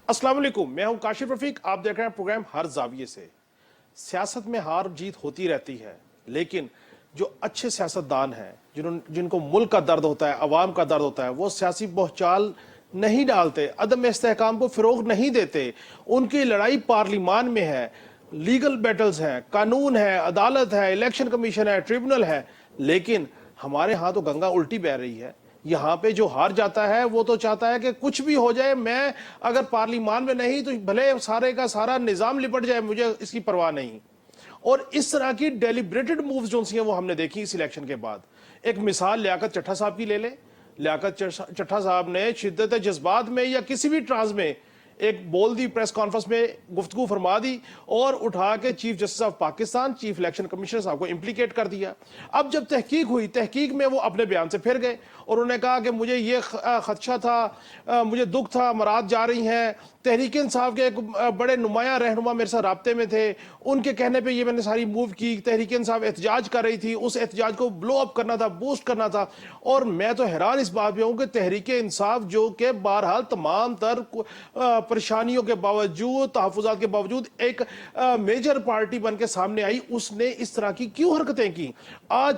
अस्सलाम वालेकुम, मैं हूं काशिफ रफीक। आप देख रहे हैं प्रोग्राम हर जाविये से। सियासत में हार जीत होती रहती है, लेकिन जो अच्छे सियासतदान हैं, जिनको मुल्क का दर्द होता है, अवाम का दर्द होता है, वो सियासी बोहचाल नहीं डालते, अदम इस्तेहकाम को फिरोग नहीं देते। उनकी लड़ाई पार्लिमान में है, लीगल बैटल्स हैं, कानून है, अदालत है, इलेक्शन कमीशन है, ट्रिब्यूनल है। लेकिन हमारे यहाँ तो गंगा उल्टी बह रही है। यहाँ पे जो हार जाता है वो तो चाहता है कि कुछ भी हो जाए, मैं अगर पार्लिमान में नहीं तो भले सारे का सारा निजाम लिपट जाए, मुझे इसकी परवाह नहीं। और इस तरह की डेलिब्रेटेड मूव्स जो हैं वो हमने देखी इस इलेक्शन के बाद। एक मिसाल लियाकत चट्टा साहब की ले ले। लियाकत चट्टा साहब ने शिद्दत जज्बात में या किसी भी ट्रांस में एक बोल दी, प्रेस कॉन्फ्रेंस में गुफ्तगू फरमा दी और उठा के chief justice of Pakistan, chief election commissioner साहब को इम्प्लीकेट कर दिया। अब जब तहकीक हुई, तहकीक में वो अपने बयान से फिर गए और उन्होंने कहा कि मुझे ये खदशा था, मुझे दुख था, मराद जा रही हैं। तहरीक इंसाफ के एक बड़े नुमाया रहनुमा मेरे साथ राब्ते में थे, उनके कहने पे ये मैंने सारी मूव की। तहरीक इंसाफ एहतजाज कर रही थी, उस एहतजाज को ब्लो अप करना था, बूस्ट करना था। और मैं तो हैरान इस बात पे हूं कि तहरीक इंसाफ जो कि बहरहाल तमाम तर परेशानियों के बावजूद, तहफुजात के बावजूद एक मेजर पार्टी बन के सामने आई, उसने इस तरह की क्यों हरकतें की। आज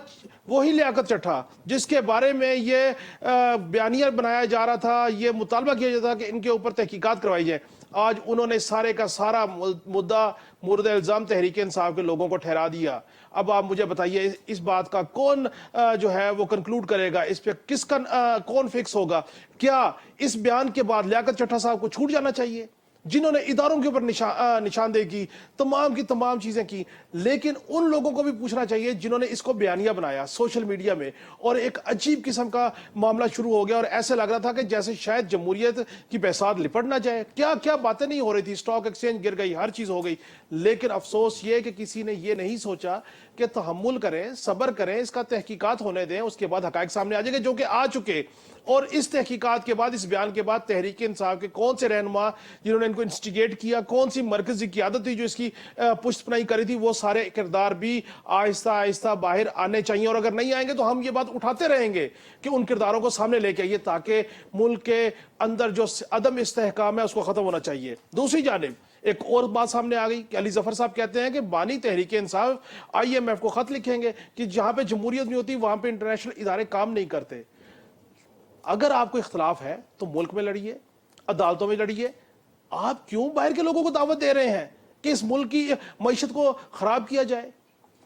वही लियाकत चट्टा जिसके बारे में ये बयानिया बनाया जा रहा था, ये मुतालबा किया जाता था कि इनके ऊपर तहकीकात करवाई जाए, आज उन्होंने सारे का सारा मुद्दा मुर्द इल्जाम तहरीक इंसाफ के लोगों को ठहरा दिया। अब आप मुझे बताइए, इस बात का कौन जो है वो कंक्लूड करेगा, इस पे किसका कौन फिक्स होगा। क्या इस बयान के बाद लियाकत चट्टा साहब को छूट जाना चाहिए, जिन्होंने इदारों के ऊपर निशानदेही की, तमाम की तमाम चीजें की। लेकिन उन लोगों को भी पूछना चाहिए जिन्होंने इसको बयानिया बनाया सोशल मीडिया में, और एक अजीब किस्म का मामला शुरू हो गया और ऐसे लग रहा था कि जैसे शायद जमहूरियत की बेसार लिपट ना जाए। क्या क्या बातें नहीं हो रही थी, स्टॉक एक्सचेंज गिर गई, हर चीज हो गई। लेकिन अफसोस ये कि किसी ने ये नहीं सोचा कि तहम्मुल करें, सब्र करें, इसका तहकीकात होने दें, उसके बाद हकायक सामने आ जाएंगे, जो कि आ चुके। और इस तहकीकात के बाद, इस बयान के बाद तहरीक इंसाफ के कौन से रहनुमा जिन्होंने इनको इंस्टिगेट किया, कौन सी मरकजी क़यादत थी जो इसकी पुष्टपनाही करी थी, वो सारे किरदार भी आहिस्ता आहिस्ता बाहर आने चाहिए। और अगर नहीं आएंगे तो हम ये बात उठाते रहेंगे कि उन किरदारों को सामने लेके आइए, ताकि मुल्क के अंदर जो अदम इस्तेहकाम है उसको खत्म होना चाहिए। दूसरी जानिब एक और बात सामने आ गई कि अली जफर साहब कहते हैं कि बानी तहरीक इंसाफ IMF को खत लिखेंगे कि जहां पे जमहूरियत नहीं होती वहां पे इंटरनेशनल इदारे काम नहीं करते। अगर आपको इख्तलाफ है तो मुल्क में लड़िए, अदालतों में लड़िए। आप क्यों बाहर के लोगों को दावत दे रहे हैं कि इस मुल्क की मईशत को खराब किया जाए।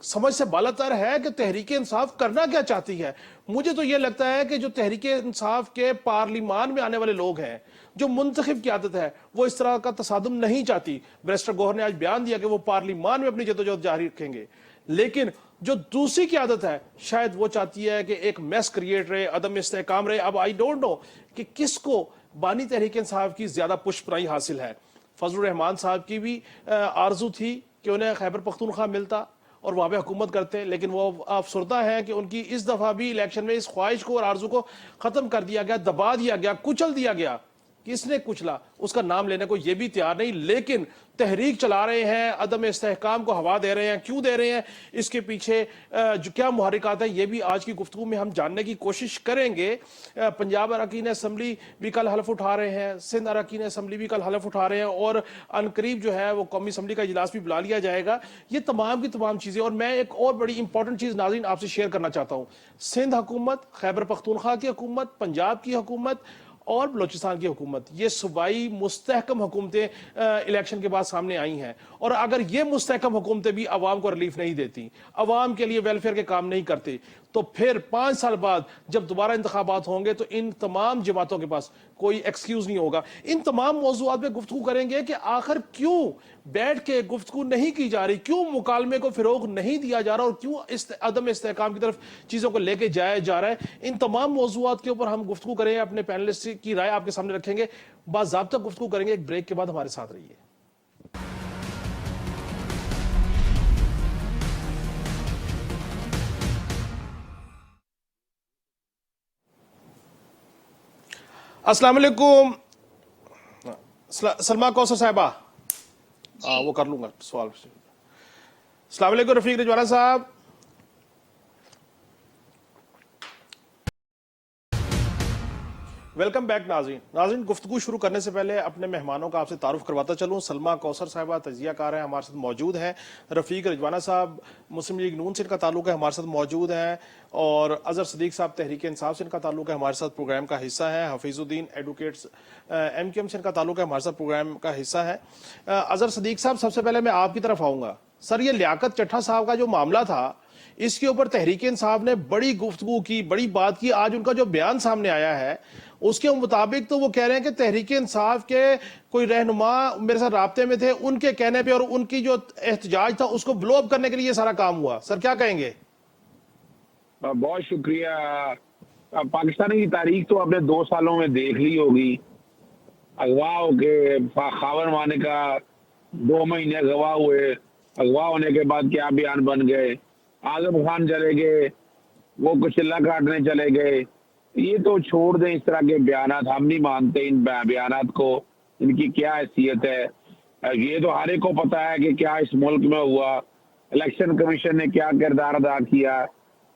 समझ से बालातर है कि तहरीक इंसाफ करना क्या चाहती है। मुझे तो यह लगता है कि जो तहरीक इंसाफ के पार्लिमान में आने वाले लोग हैं, जो मुंतखब क़यादत है, वो इस तरह का तसादुम नहीं चाहती। बैरिस्टर गौहर ने आज बयान दिया कि वो पार्लिमान में अपनी जदोजहद जारी रखेंगे। लेकिन जो दूसरी क़यादत है, शायद वो चाहती है कि एक मैस क्रिएट रहे, अदम इस्तेहकाम रहे। अब आई डोंट नो कि किसको बानी तहरीक इंसाफ की ज्यादा पुष्पनाही हासिल है। फजलुर रहमान साहब की भी आरजू थी कि उन्हें खैबर पख्तूनख्वा मिलता और वहां पे हुकूमत करते, लेकिन वो अफसरदा है कि उनकी इस दफा भी इलेक्शन में इस ख्वाहिश को और आरजू को खत्म कर दिया गया, दबा दिया गया, कुचल दिया गया। किसने कुचला उसका नाम लेने को ये भी तैयार नहीं। लेकिन तहरीक चला रहे हैं, अदम इस्तेहकाम को हवा दे रहे हैं, क्यों दे रहे हैं, इसके पीछे जो क्या मुहर्रिकात है, ये भी आज की गुफ्तगू में हम जानने की कोशिश करेंगे। पंजाब अरकान असम्बली भी कल हलफ उठा रहे हैं, सिंध अरकान असम्बली भी कल हलफ उठा रहे हैं, और अनकरीब जो है वो कौमी असम्बली का इजलास भी बुला लिया जाएगा। ये तमाम की तमाम चीजें। और मैं एक और बड़ी इंपॉर्टेंट चीज नाज़रीन आपसे शेयर करना चाहता हूँ। सिंध हुकूमत, खैबर पख्तूनख्वा की हुकूमत, पंजाब की हुकूमत और बलोचिस्तान की हुकूमत, ये सूबाई मुस्तहकम हुकूमतें इलेक्शन के बाद सामने आई हैं। और अगर ये मुस्तहकम हुकूमतें भी अवाम को रिलीफ नहीं देती, अवाम के लिए वेलफेयर के काम नहीं करते, तो फिर 5 साल बाद जब दोबारा इंतखाबात होंगे तो इन तमाम जमातों के पास कोई एक्सक्यूज नहीं होगा। इन तमाम मौजूआत पे गुफ्तगू करेंगे कि आखिर क्यों बैठ के गुफ्तगू नहीं की जा रही, क्यों मुकालमे को फिरोग नहीं दिया जा रहा, और क्यों इस अदम इस्तेहकाम की तरफ चीजों को लेके जाया जा रहा है। इन तमाम मौजूआत के ऊपर हम गुफ्तगू करेंगे, अपने पैनलिस्ट की राय आपके सामने रखेंगे, बाज़ाब्ता गुफ्तगू करेंगे। एक ब्रेक के बाद हमारे साथ रहिए। अस्सलाम वालेकुम सलमा कौसर साहिबा। वो कर लूंगा सवाल। अस्सलाम वालेकुम रफीक रिजवाना साहब। वेलकम बैक नाज़रीन। नाज़रीन, गुफ्तगू शुरू करने से पहले अपने मेहमानों का आपसे तारुफ करवाता चलूँ। सलमा कौसर साहिबा तजियाकार हैं, हमारे साथ मौजूद हैं। रफ़ीक रिजवाना साहब मुस्लिम लीग नून से इनका ताल्लुक है, हमारे साथ मौजूद हैं। और अज़हर सदीक साहब तहरीक इंसाफ से इनका ताल्लुक है, हमारे साथ प्रोग्राम का हिस्सा है। हफीजुद्दीन एडवोकेट्स MQM से इनका ताल्लुक है, हमारे साथ प्रोग्राम का हिस्सा है। अज़हर सदीक साहब, सबसे पहले मैं आपकी तरफ आऊँगा। सर, ये लियाकत चट्ठा साहब का जो मामला था, इसके ऊपर तहरीक इंसाफ ने बड़ी गुफ्तगू की, बड़ी बात की। आज उनका जो बयान सामने आया है उसके मुताबिक तो वो कह रहे हैं कि तहरीक इंसाफ के कोई रहनुमा मेरे साथ राब्ते में थे, उनके कहने पे और उनकी जो एहतजाज था उसको ब्लो अप करने के लिए ये सारा काम हुआ। सर, क्या कहेंगे? बहुत शुक्रिया। पाकिस्तानी की तारीख तो आपने 2 सालों में देख ली होगी। अगवा होके खावर माने का 2 महीने अगवा हुए, अगवा होने के बाद क्या बयान बन गए, आजम खान चले गए, वो कुछ चिल्ला काटने चले गए। ये तो छोड़ दें इस तरह के बयानात, हम नहीं मानते इन बयानात को, इनकी क्या हैसियत है। ये तो हर एक को पता है कि क्या इस मुल्क में हुआ, इलेक्शन कमीशन ने क्या किरदार अदा किया,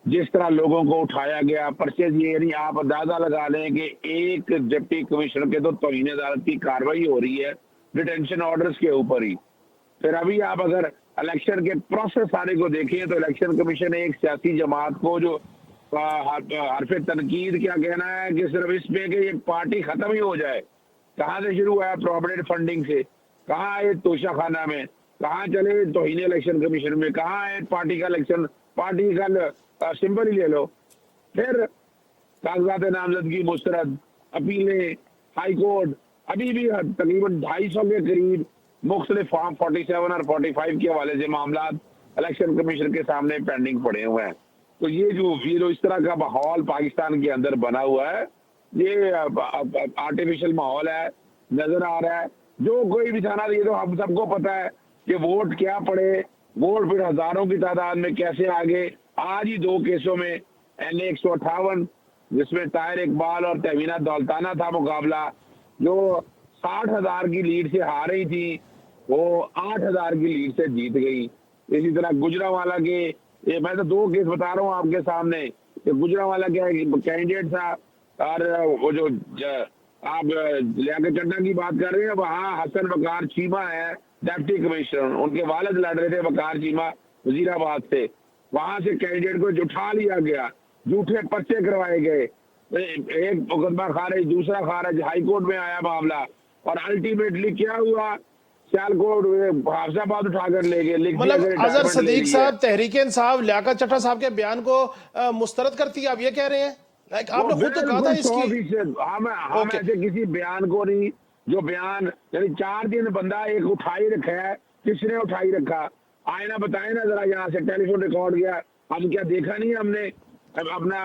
जिस तरह लोगों को उठाया गया। परचेज ये नहीं, आप अंदाजा लगा लें कि एक डिप्टी कमिश्नर के तो तौहीन अदालत की कार्रवाई हो रही है डिटेंशन ऑर्डर्स के ऊपर ही। फिर अभी आप अगर इलेक्शन के प्रोसेस सारे को देखें तो इलेक्शन कमीशन एक सियासी जमात को जो हरफ तनकीद क्या कहना है कि सिर्फ इस पे कि ये पार्टी खत्म ही हो जाए। कहाँ से शुरू हुआ? प्रॉपर्टी फंडिंग से। कहाँ आए? तोशा खाना में। कहाँ चले? तौहीन इलेक्शन कमीशन में। कहाँ आए? पार्टी का इलेक्शन, पार्टी का सिंबल ही ले लो। फिर कागजात नामजदगी मुस्तरद, अपीलें, हाई कोर्ट, अभी भी तकरीबन 250 के करीब मुख्तलिफ फॉर्म 47 और 45 के हवाले से मामला इलेक्शन कमीशन के सामने पेंडिंग पड़े हुए हैं। तो ये जो इस तरह का माहौल पाकिस्तान के अंदर बना हुआ है, ये आर्टिफिशियल माहौल है, नजर आ रहा है। जो कोई भी थाना, ये तो हम सबको पता है कि वोट क्या पड़े, वोट फिर हजारों की तादाद में कैसे आगे। आज ही 2 केसों में NA 158 जिसमें ताहिर इकबाल और तहवीना दौलताना था मुकाबला, जो 60,000 की लीड से हार रही थी, वो 8,000 की लीड से जीत गई। इसी तरह गुजरांवाला के, ये मैं तो 2 केस बता रहा हूँ आपके सामने कि गुजरांवाला के कैंडिडेट था, और वो जो आप लियाकत चड्ढा की बात कर रहे हैं, वहाँ हसन वकार चीमा है डिप्टी कमिश्नर, उनके वालिद लड़ रहे थे वकार चीमा वजीराबाद से। वहां से कैंडिडेट को उठा लिया गया, झूठे पर्चे करवाए गए, एक मुकदमा खारिज, दूसरा खारिज, हाई कोर्ट में आया मामला, और अल्टीमेटली क्या हुआ? सियालकोट हाफिजाबाद उठाकर ले गए। मतलब अजहर सदीक साहब तहरीक इंसाफ लियाकत चड्ढा साहब के बयान को मुस्तरद करती है, आप ये कह रहे हैं? आपने खुद तो कहा था इसकी। हम ऐसे किसी बयान को नहीं, जो बयान यानी 4 दिन बंदा एक उठाई रखा है, किसने उठाई रखा? आईना बताए ना जरा, यहाँ से टेलीफोन रिकॉर्ड किया, हम क्या देखा नहीं हमने? अपना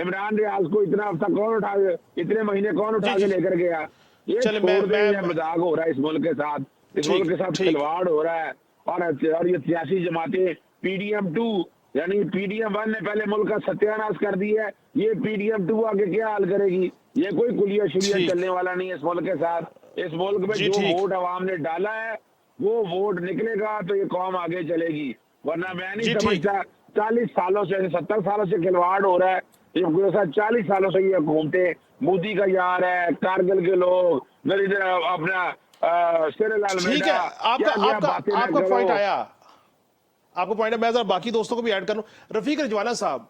इमरान रियाज को इतना हफ्ता कौन उठा, इतने महीने कौन उठा के लेकर गया? ये छोड़ दे, मजाक हो रहा है इस मुल्क के साथ, इस मुल्क के साथ खिलवाड़ हो रहा है। और ये सियासी जमातें PDM 2 यानी PDM 1 ने पहले मुल्क का सत्यानाश कर दिया है, ये PDM 2 आगे क्या हाल करेगी? ये कोई कुलिया शुलिया चलने वाला नहीं है इस मुल्क के साथ। इस मुल्क में जो वोट अवाम ने डाला है वो वोट निकलेगा तो ये कौम आगे चलेगी, वरना मैं नहीं समझता। 40 सालों से, 70 सालों से खिलवाड़ हो रहा है ये साथ। 40 सालों से ये घूमते, मोदी का यार है, कारगिल के लोग, अपना ठीक है, आपका पॉइंट आया, आपको पॉइंट है। मैं जरा बाकी दोस्तों को भी ऐड करूं। रफीक रिजवाना साहब,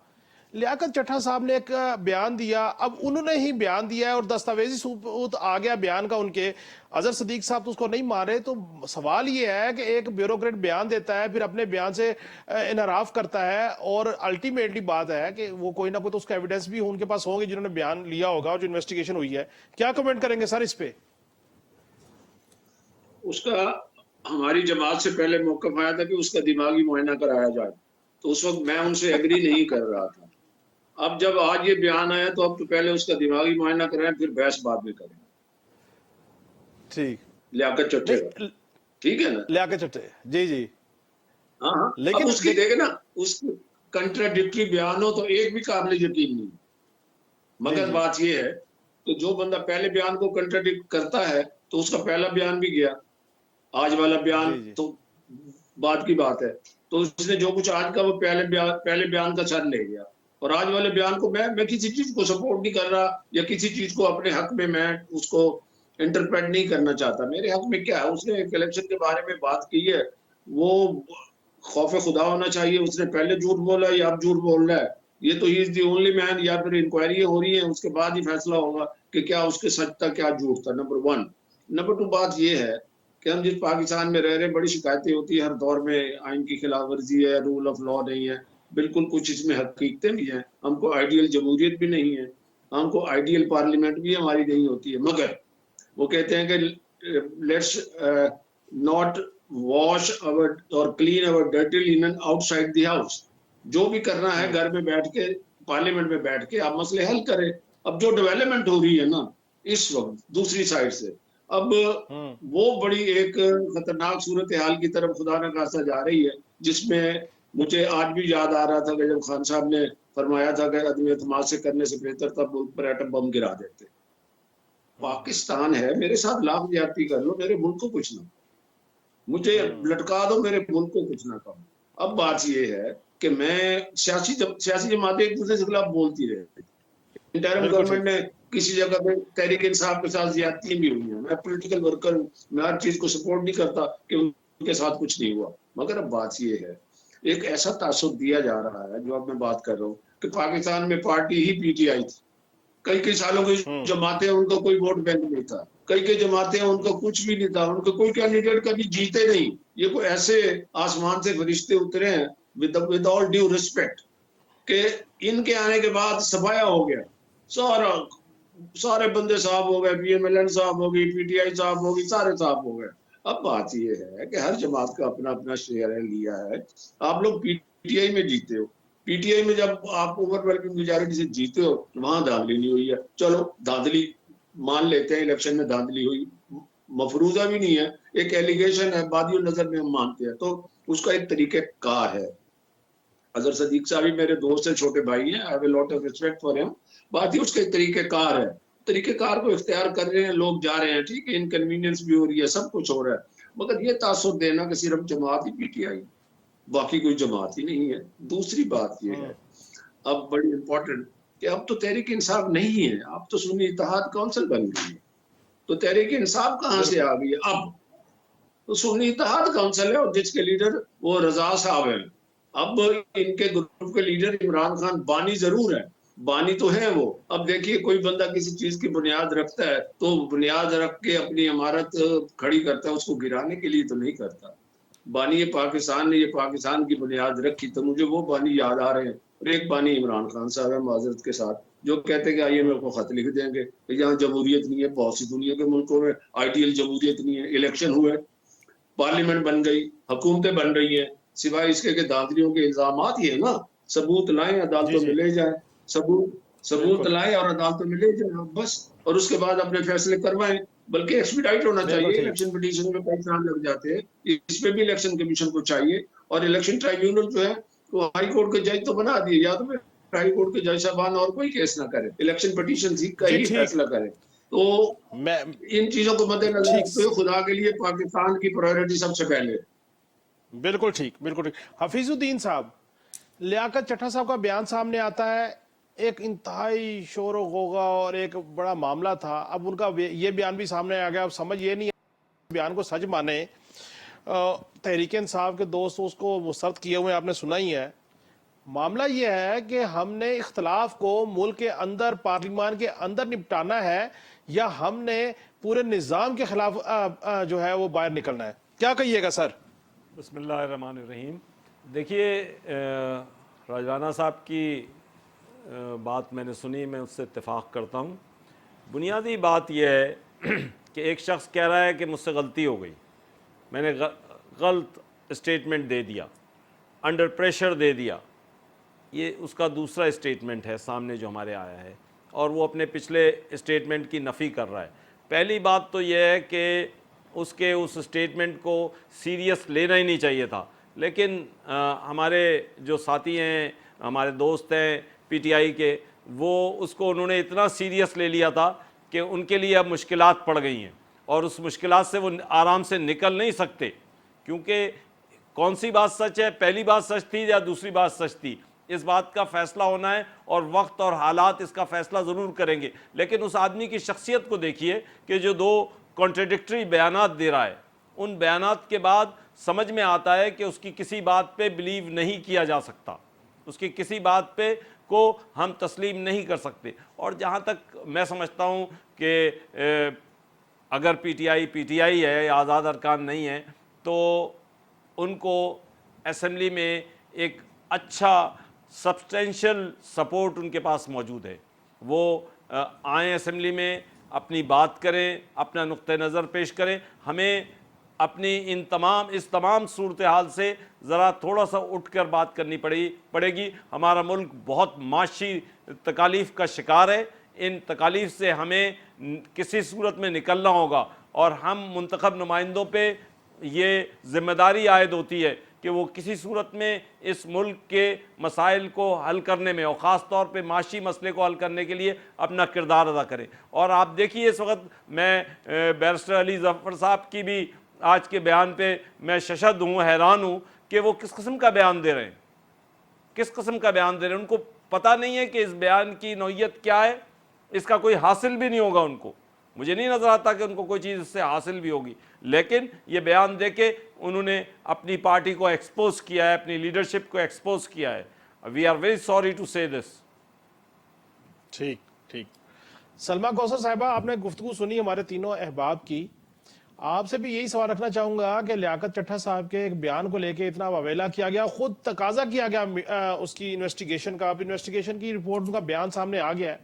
लियाकत चड्ढा साहब ने एक बयान दिया, अब उन्होंने ही बयान दिया है और दस्तावेजी सबूत आ गया बयान का उनके। अजहर सदीक साहब तो उसको नहीं मारे। तो सवाल ये है कि एक ब्यूरोक्रेट बयान देता है, फिर अपने बयान से इनराफ करता है, और अल्टीमेटली बात है कि वो कोई ना कोई तो उसका एविडेंस भी उनके पास होंगे जिन्होंने बयान लिया होगा और जो इन्वेस्टिगेशन हुई है। क्या कमेंट करेंगे सर इस पे? उसका हमारी जमात से पहले मौक़िफ़ आया था कि उसका दिमागी मुआयना कराया जाए, तो उस वक्त मैं उनसे एग्री नहीं कर रहा था। अब जब आज ये बयान आया तो अब तो पहले उसका दिमागी मुआयना कराएं, फिर बहस बाद में करें। ठीक, लियाकत चट्टे का, ठीक है ना? लियाकत चट्टे, जी जी, हाँ। लेकिन उसकी देखे ना, उसके कंट्राडिक्टरी बयान हो तो एक भी काबिल यकीन नहीं। मगर बात ये है कि जो बंदा पहले बयान को कंट्राडिक्ट करता है तो उसका पहला बयान भी गया, आज वाला बयान तो बाद की बात है। तो उसने जो कुछ आज का वो पहले बयान का सर ले गया, और आज वाले बयान को मैं किसी चीज को सपोर्ट नहीं कर रहा या किसी चीज को अपने हक में मैं उसको इंटरप्रेट नहीं करना चाहता। मेरे हक में क्या है, उसने एक इलेक्शन के बारे में बात की है, वो खौफ खुदा होना चाहिए, उसने पहले झूठ बोला या अब झूठ बोल रहा है, ये तो he is the only man, या फिर इंक्वायरी हो रही है उसके बाद ही फैसला होगा कि क्या उसके सच था क्या झूठ था। नंबर 1। नंबर 2 बात ये है कि हम जिस पाकिस्तान में रह रहे हैं, बड़ी शिकायतें होती है हर दौर में, आइन की खिलाफ वर्जी है, रूल ऑफ लॉ नहीं है, बिल्कुल कुछ इसमें हकीकतें भी हैं, हमको आइडियल जमहूरियत भी नहीं है, हमको आइडियल पार्लियामेंट भी हमारी नहीं होती है। मगर वो कहते हैं कि लेट्स नॉट वॉश अवर और clean our dirty linen outside the house. जो भी करना है घर में बैठ के, पार्लियामेंट में बैठ के आप मसले हल करें। अब जो डेवलपमेंट हो रही है ना इस वक्त दूसरी साइड से, अब वो बड़ी एक खतरनाक सूरत हाल की तरफ खुदा न खासा जा रही है, जिसमें मुझे आज भी याद आ रहा था कि जब खान साहब ने फरमाया था कि अदम एतमाद से करने से बेहतर था मुल्क पर एटम बम गिरा देते। पाकिस्तान है, मेरे साथ लाख ज्यादती कर लो, मेरे मुल्क को कुछ ना, मुझे लटका दो, मेरे मुल्क को कुछ ना कहो। अब बात ये है कि मैं सियासी जमातें एक दूसरे के खिलाफ बोलती रहे, इंटरिम गवर्नमेंट ने किसी जगह पे तहरीक इंसाफ के साथ ज्यादती भी हुई है, मैं पॉलिटिकल वर्कर हूँ, मैं हर चीज को सपोर्ट नहीं करता कि उनके साथ कुछ नहीं हुआ। मगर अब बात ये है, एक ऐसा तासुब दिया जा रहा है, जो अब मैं बात कर रहा हूँ कि पाकिस्तान में पार्टी ही पीटीआई थी, कई सालों की जमातें, उनका कोई वोट बैंक नहीं था, कई जमातें उनका कुछ भी नहीं था, उनका कोई कैंडिडेट कभी जीते नहीं। ये कोई ऐसे आसमान से फरिश्ते उतरे हैं विद ऑल ड्यू रिस्पेक्ट कि इनके आने के बाद सफाया हो गया, सारे बंदे साहब हो गए, पीएमएलएन साहब हो गई, पीटीआई साहब हो गई, सारे साहब हो गए। अब बात ये है कि हर जमात का अपना अपना शेयर लिया है। आप लोग पीटीआई में जीते हो, पीटीआई में जब आप ओवरवेलमिंग मेजॉरिटी से जीते हो, वहां धांधली नहीं हुई है, चलो धांधली मान लेते हैं, इलेक्शन में धांधली हुई, मफरूजा भी नहीं है, एक एलिगेशन है, बादियों नजर में हम मानते हैं, तो उसका एक तरीके कार है। अजहर सदीक साहब भी मेरे दोस्त हैं, छोटे भाई हैं, I have a lot of respect for him. बात ही उसका एक तरीकेकार है, तरीकेकार को इख्तियार कर रहे हैं लोग, जा रहे हैं, ठीक है, इनकन्वीनियंस भी हो रही है, सब कुछ हो रहा है, मगर ये तासुर देना कि सिर्फ जमात ही पीटीआई, बाकी कोई जमात ही नहीं है। दूसरी बात ये है, अब बड़ी इंपॉर्टेंट, कि अब तो तहरीक इंसाफ नहीं है, अब तो सुन्नी इत्तेहाद काउंसिल बन गई है, तो तहरीक इंसाफ कहाँ से आ गई है? अब तो सुन्नी इत्तेहाद काउंसिल है और जिसके लीडर वो रजा साहब हैं। अब इनके ग्रुप के लीडर इमरान खान बानी जरूर है, बानी तो है वो। अब देखिए, कोई बंदा किसी चीज की बुनियाद रखता है तो बुनियाद रख के अपनी इमारत खड़ी करता है, उसको गिराने के लिए तो नहीं करता। बानी ये पाकिस्तान ने, ये पाकिस्तान की बुनियाद रखी, तो मुझे वो बानी याद आ रहे हैं। और एक बानी इमरान खान साहब है, माजरत के साथ, जो कहते हैं कि IMF को खत लिख देंगे, यहाँ जमहूरियत नहीं है, बहुत सी दुनिया के मुल्कों में आइडियल जमहूरियत नहीं है, इलेक्शन हुए, पार्लियामेंट बन गई, हुकूमतें बन रही है, सिवाय इसके के दादरियों के इल्जामात ही है ना, सबूत लाएं अदालतों में ले जाएं, सबूत लाएं और अदालतों में ले जाएं बस, और उसके बाद अपने फैसले करवाएं। बल्कि एक्सपीडाइट होना चाहिए, इलेक्शन पिटीशन में कई साल लग जाते हैं, इसमें भी इलेक्शन कमीशन को चाहिए। और इलेक्शन ट्राइब्यूनल जो है वो हाई कोर्ट के जज तो बना दिए, या तो हाई कोर्ट के जज साहबान और कोई केस ना करे, इलेक्शन पिटीशन का ही फैसला करे। तो मैं इन चीजों को मद्देनजर रखते हुए खुदा के लिए पाकिस्तान की प्रायोरिटी सबसे पहले। बिल्कुल ठीक, बिल्कुल ठीक। हफीजुद्दीन साहब, लियाकत चट्टा साहब का बयान सामने आता है, एक इंतहाई शोर गोगा और एक बड़ा मामला था। अब उनका ये बयान भी सामने आ गया। अब समझ ये नहीं है बयान को सच माने, तहरीक इंसाफ के दोस्त उसको मुस्तरद किए हुए आपने सुना ही है। मामला ये है कि हमने इख्तलाफ को मुल्क के अंदर, पार्लियामान के अंदर निपटाना है, या हमने पूरे निज़ाम के खिलाफ जो है वो बाहर निकलना है। क्या कहिएगा सर? बिस्मिल्लाहिर्रहमानिर्रहीम। देखिए, राजवाना साहब की बात मैंने सुनी, मैं उससे इत्तेफाक करता हूँ। बुनियादी बात यह है कि एक शख्स कह रहा है कि मुझसे गलती हो गई, मैंने गलत स्टेटमेंट दे दिया, अंडर प्रेशर दे दिया। ये उसका दूसरा स्टेटमेंट है सामने जो हमारे आया है, और वो अपने पिछले स्टेटमेंट की नफ़ी कर रहा है। पहली बात तो यह है कि उसके उस स्टेटमेंट को सीरियस लेना ही नहीं चाहिए था, लेकिन हमारे जो साथी हैं, हमारे दोस्त हैं PTI के, वो उसको उन्होंने इतना सीरियस ले लिया था कि उनके लिए अब मुश्किलात पड़ गई हैं, और उस मुश्किलात से वो आराम से निकल नहीं सकते। क्योंकि कौन सी बात सच है, पहली बात सच थी या दूसरी बात सच थी? इस बात का फैसला होना है और वक्त और हालात इसका फैसला ज़रूर करेंगे। लेकिन उस आदमी की शख्सियत को देखिए कि जो दो कॉन्ट्रडिक्टरी बयानात दे रहा है, उन बयानात के बाद समझ में आता है कि उसकी किसी बात पे बिलीव नहीं किया जा सकता, उसकी किसी बात पे को हम तस्लीम नहीं कर सकते। और जहाँ तक मैं समझता हूँ कि अगर पीटीआई है, आज़ाद अरकान नहीं है, तो उनको असेंबली में एक अच्छा सब्सटेंशियल सपोर्ट उनके पास मौजूद है। वो आए असेंबली में, अपनी बात करें, अपना नुक्ते नज़र पेश करें। हमें अपनी इस तमाम सूरत हाल से ज़रा थोड़ा सा उठ कर बात करनी पड़ेगी। हमारा मुल्क बहुत माशी तकालीफ का शिकार है। इन तकालीफ से हमें किसी सूरत में निकलना होगा और हम मुंतखब नुमाइंदों पे ये ज़िम्मेदारी आयद होती है कि वो किसी सूरत में इस मुल्क के मसाइल को हल करने में और ख़ास तौर पे माशी मसले को हल करने के लिए अपना किरदार अदा करें। और आप देखिए इस वक्त मैं बैरिस्टर अली ज़फ़र साहब की भी आज के बयान पे मैं शशद हूँ, हैरान हूँ कि वो किस किस्म का बयान दे रहे हैं, किस किस्म का बयान दे रहे हैं। उनको पता नहीं है कि इस बयान की नौइयत क्या है, इसका कोई हासिल भी नहीं होगा उनको। मुझे नहीं नज़र आता कि उनको कोई चीज़ इससे हासिल भी होगी, लेकिन ये बयान दे के उन्होंने अपनी पार्टी को एक्सपोज किया है, अपनी लीडरशिप को एक्सपोज किया है। We are very sorry to say this. ठीक ठीक। सलमा कौसर साहिबा, आपने गुफ्तगू सुनी हमारे तीनों अहबाब की। आपसे भी यही सवाल रखना चाहूंगा कि लियाकत चट्टा साहब के एक बयान को लेके इतना वावेला किया गया, खुद तकाजा किया गया उसकी इन्वेस्टिगेशन का। अब इन्वेस्टिगेशन की रिपोर्ट, उनका बयान सामने आ गया है,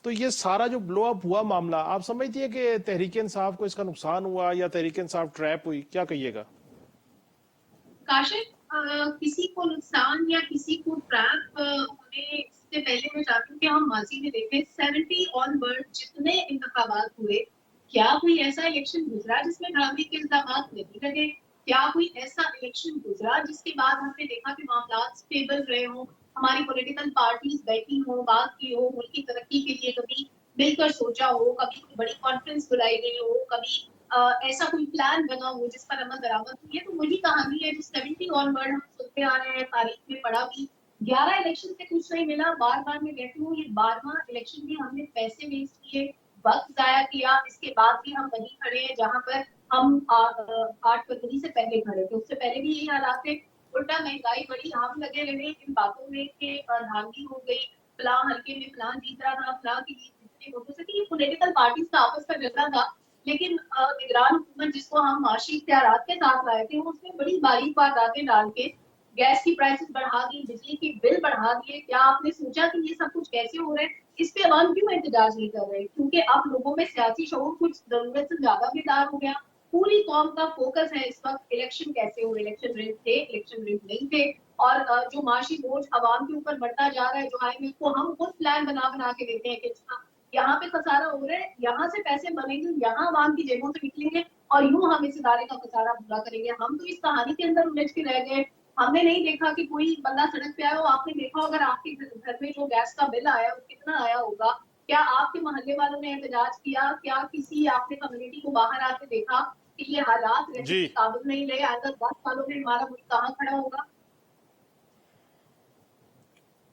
तो ये सारा जो ब्लो अप हुआ मामला, आप समझती है कि तहरीक इंसाफ को इसका नुकसान हुआ या तहरीक इंसाफ ट्रैप हुई? क्या कहिएगा? काशिफ, किसी को नुकसान या किसी को ट्रैप होने से पहले मैं चाहती हूँ कि हम माजी में देखें 70 ऑनवर्ड जितने इंतखाबात हुए, क्या कोई ऐसा इलेक्शन गुजरा जिसमें ड्रामे के इल्जाम नहीं लगे? क्या कोई ऐसा इलेक्शन गुजरा जिसके बाद हमने देखा कि मामला स्टेबल रहे हों, हमारी पॉलिटिकल पार्टीज बैठी हो, बात की हो, मुल्क की तरक्की के लिए कभी मिलकर सोचा हो, कभी कोई बड़ी कॉन्फ्रेंस बुलाई गई हो, कभी ऐसा कोई प्लान बना हो जिस पर अमल दरामद हुई है? तो वही कहानी है जो 70 ऑनवर्ड हम सुनते आ रहे हैं, तारीख में पढ़ा भी। 11 इलेक्शन से कुछ नहीं मिला, बार बार मैं कहती हूँ ये 12वां इलेक्शन भी हमने पैसे वेस्ट किए, वक्त जाया किया। इसके बाद भी हम वहीं खड़े हैं जहां पर हम 8 फरवरी से पहले खड़े थे। उससे पहले भी यही हालात थे। उल्टा महंगाई बढ़ी, हम लगे रहे इन बातों में कि धांधली हो गई, फलां हल्के में फलां जीत रहा था, फलां की जीत इतनी वोटों से। ये पॉलिटिकल पार्टीज का आपस का झगड़ा था, लेकिन निगरान हुकूमत जिसको हम माशी इख्तियारात के साथ लाए थे, उसने बड़ी बारीक बातें डाल के गैस की प्राइसेस बढ़ा दी, बिजली की बिल बढ़ा दिए। क्या आपने सोचा कि ये सब कुछ कैसे हो रहा है? इस पे अवाम क्यों एहतजाज नहीं कर रहे? क्योंकि अब लोगों में सियासी शऊर कुछ जरूरत से ज्यादा बेदार हो गया। पूरी कौम का फोकस है इस वक्त इलेक्शन कैसे हुए, इलेक्शन रिग थे, इलेक्शन रिग नहीं थे। और जो माशी बोझ अवाम के ऊपर बढ़ता जा रहा है, जो IMF को हम खुद प्लान बना के देते हैं कि यहाँ पे खसारा हो रहा है, यहाँ से पैसे बनेंगे, यहाँ अवाम की जेबों से निकलेंगे और यूं हम इस इदारे का खसारा पूरा करेंगे। हम तो इस कहानी के अंदर उलझ के रह गए। हमने नहीं देखा कि कोई बंदा सड़क पे आया हो। आपने देखा अगर आपके घर में जो गैस का बिल आया वो कितना आया होगा? क्या आपके मोहल्ले वालों ने एहतजाज किया? क्या किसी आपने कम्युनिटी को बाहर आके देखा कि ये हालात रहने जी के काबिल नहीं रहे? आगे 10 सालों में हमारा मुल्क कहाँ खड़ा होगा?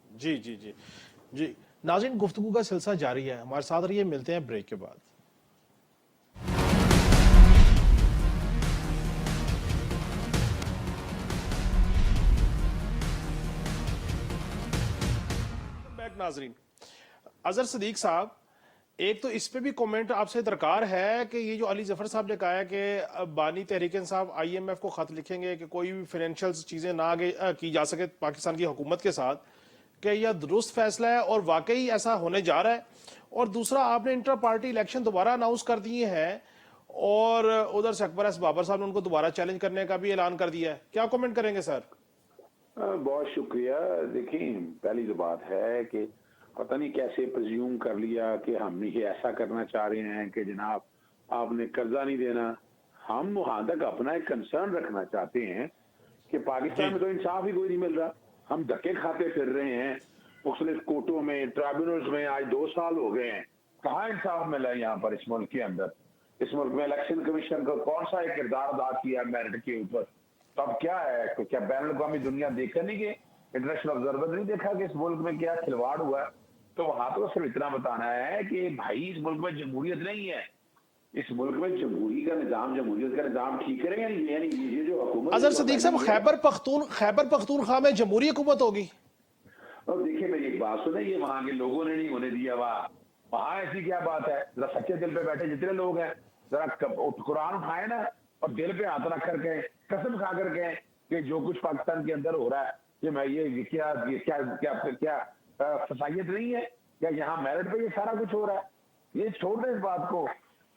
जी जी जी जी। नाज़रीन, गुफ्तगू का सिलसिला जारी है, हमारे साथ रहिए, मिलते हैं ब्रेक के बाद। बैक नाज़रीन, अजहर सदीक साहब, एक तो इस पे भी कमेंट आपसे दरकार है कि ये जो अली जफर साहब ने कहा है कि बानी तहरीक इंसाफ IMF को खत लिखेंगे कि कोई भी फाइनेंशियल चीजें ना आगे की जा सके पाकिस्तान की हुकूमत के साथ, कि यह दुरुस्त फैसला है और वाकई ऐसा होने जा रहा है? और दूसरा, आपने इंटर पार्टी इलेक्शन दोबारा अनाउंस कर दिए हैं और उधर से अकबर एस बाबर साहब ने उनको दोबारा चैलेंज करने का भी ऐलान कर दिया है, क्या कमेंट करेंगे सर? बहुत शुक्रिया। देखिए, पहली तो बात है कि पता नहीं कैसे प्रज्यूम कर लिया कि हम ये ऐसा करना चाह रहे हैं कि जनाब आपने कर्जा नहीं देना। हम वहां तक अपना एक कंसर्न रखना चाहते हैं कि पाकिस्तान में तो इंसाफ ही कोई नहीं मिल रहा। हम धक्के खाते फिर रहे हैं मुख्तलिफ कोर्टों में, ट्राइब्यूनल्स में। आज 2 साल हो गए हैं, कहाँ इंसाफ मिला है यहाँ पर इस मुल्क के अंदर? इस मुल्क में इलेक्शन कमीशन का कौन सा एक किरदार अदा किया मेरिट के ऊपर? तो अब क्या है, क्या बैनुल अक़वामी दुनिया देख नहीं कि इंटरनेशनल ऑब्जर्वर नहीं देखा कि इस मुल्क में क्या खिलवाड़ हुआ है? तो वहां तो सिर्फ इतना बताना है कि भाई इस मुल्क में जमहूरियत नहीं है, इस मुल्क में जमहूरियत का निजाम ठीक करें, यानी ये जो हुकूमत। अजहर सदीक साहब, खैबर पख्तूनख्वा में जमहूरी हुकूमत होगी? और देखिए मेरी एक बात सुने, ये वहां के लोगों ने नहीं होने दिया, वहां ऐसी क्या बात है? जरा सच्चे दिल पे बैठे जितने लोग हैं, जरा कुरान उठाए ना और दिल पे हाथ रख कर कहें, कसम खा कर कहें कि जो कुछ पाकिस्तान के अंदर हो रहा है, कि मैं ये क्या क्या क्या क्या फसाइयत नहीं है क्या? यहाँ मेरिट पे ये सारा कुछ हो रहा है? ये छोड़ दें इस बात को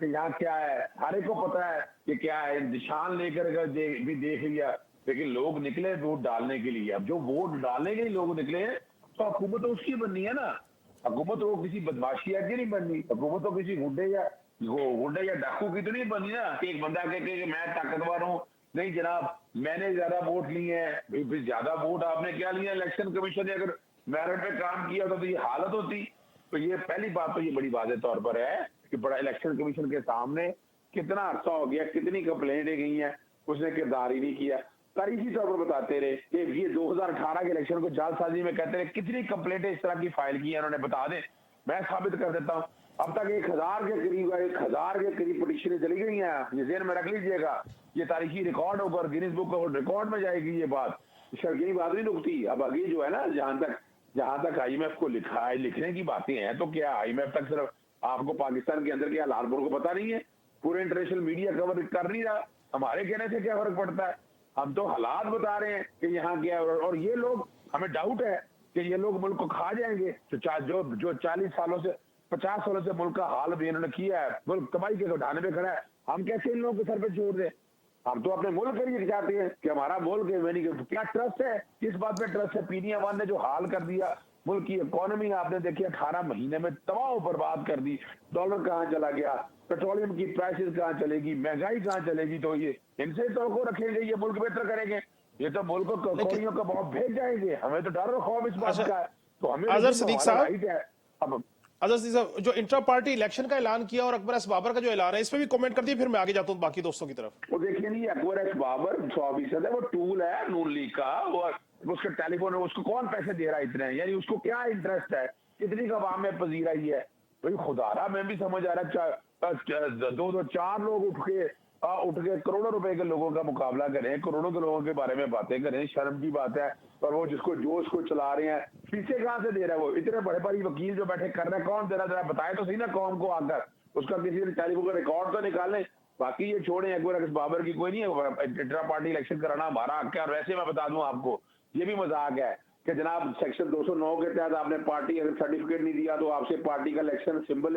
कि यहाँ क्या है, हर एक को पता है कि क्या है। निशान लेकर भी देख लिया, लेकिन लोग निकले वोट डालने के लिए। अब जो वोट डालने के लिए लोग निकले तो हुकूमत तो उसकी बननी है ना। हुकूमत तो किसी बदमाशिया की नहीं बननी, हुकूमत तो किसी गुंडे या डाकू की तो नहीं बननी ना कि एक बंदा कहे मैं ताकतवर हूँ। नहीं जनाब, मैंने ज्यादा वोट लिए हैं। फिर ज्यादा वोट आपने क्या लिया? इलेक्शन कमीशन ने अगर मेरिट पे काम किया होता तो ये हालत होती। तो ये पहली बात तो ये बड़ी वाज़ेह तौर पर है कि बड़ा इलेक्शन कमीशन के सामने कितना अरसा हो गया, कितनी कंप्लेंटें गई हैं, उसने किरदार ही नहीं किया। तारीखी तौर पर बताते रहे कि ये 2018 के इलेक्शन को जालसाजी में कहते रहे, कितनी कंप्लेंटें इस तरह की फाइल की है उन्होंने, बता दें, मैं साबित कर देता हूँ। अब तक 1000 के करीब पिटीशनें चली गई हैं। ये जेहन में रख लीजिएगा, ये तारीखी रिकॉर्ड होकर गिनीज बुक ऑफ रिकॉर्ड में जाएगी ये बात। शर्कीनी बात नहीं रुकती। अब आगे जो है ना, जहां तक IMF को लिखने की बातें हैं, तो क्या IMF तक सिर्फ आपको पाकिस्तान के अंदर के हालात को पता नहीं है? पूरे इंटरनेशनल मीडिया कवर कर नहीं रहा। हमारे कहने से क्या फर्क पड़ता है? हम तो हालात बता रहे हैं कि यहाँ क्या है। और ये लोग, हमें डाउट है कि ये लोग मुल्क को खा जाएंगे। जो 40 सालों से 50 सालों से मुल्क का हाल भी इन्होंने किया है, मुल्क तबाही के ढाने पे खड़ा है, हम कैसे इन लोगों के सर पे छोड़ दें? हम तो अपने मुल्क के लिए चाहते हैं कि हमारा मुल्क है। क्या ट्रस्ट है? किस बात पे ट्रस्ट है? PDM ने जो हाल कर दिया मुल्क की इकोनॉमी, आपने देखी 18 महीने में तबाह बर्बाद कर दी। डॉलर कहाँ चला गया, पेट्रोलियम की प्राइसेस कहाँ चलेगी, महंगाई कहाँ चलेगी? तो ये इनसे तो को रखेंगे, ये मुल्क बेहतर करेंगे? ये तो मुल्क को कौड़ियों का बहुत भेज जाएंगे। हमें तो डर और खौफ इस बात का है। तो हमें अजहर सदीक साहब, अब अजहर सदीक साहब, जो इंट्रा पार्टी इलेक्शन का ऐलान किया और अकबर एस बाबर का जो ऐलान है, इस पे भी कमेंट कर दिए, फिर मैं आगे जाता हूँ बाकी दोस्तों की तरफ। वो देखिए नहीं, अकबर एस बाबर 100% है, वो टूल है नून लीग का। वो उसका टेलीफोन है, उसको कौन पैसे दे रहा है इतने? यानी उसको क्या इंटरेस्ट है? कितनी का आवाम में पजीराई है? भाई खुदारा, मैं भी समझ आ रहा है 2-4 लोग उठ के करोड़ों रुपए के लोगों का मुकाबला करें, करोड़ों के लोगों के बारे में बातें करें, शर्म की बात है। और वो जिसको जोश को चला रहे हैं, पीछे कहाँ से दे रहा है? वो इतने बड़े बड़ी वकील जो बैठे कर रहे हैं, कौन दे रहा है? जरा बताए तो सही ना कौम को आकर। उसका किसी ने टेलीफोन का रिकॉर्ड तो निकालें। बाकी ये छोड़ें, अकबर एस बाबर की कोई नहीं है। इंट्रा पार्टी इलेक्शन कराना हमारा हक है। और वैसे मैं बता दूं आपको, ये भी मजाक है कि जनाब सेक्शन 209 के तहत आपने पार्टी अगर सर्टिफिकेट नहीं दिया तो आपसे पार्टी का इलेक्शन सिंबल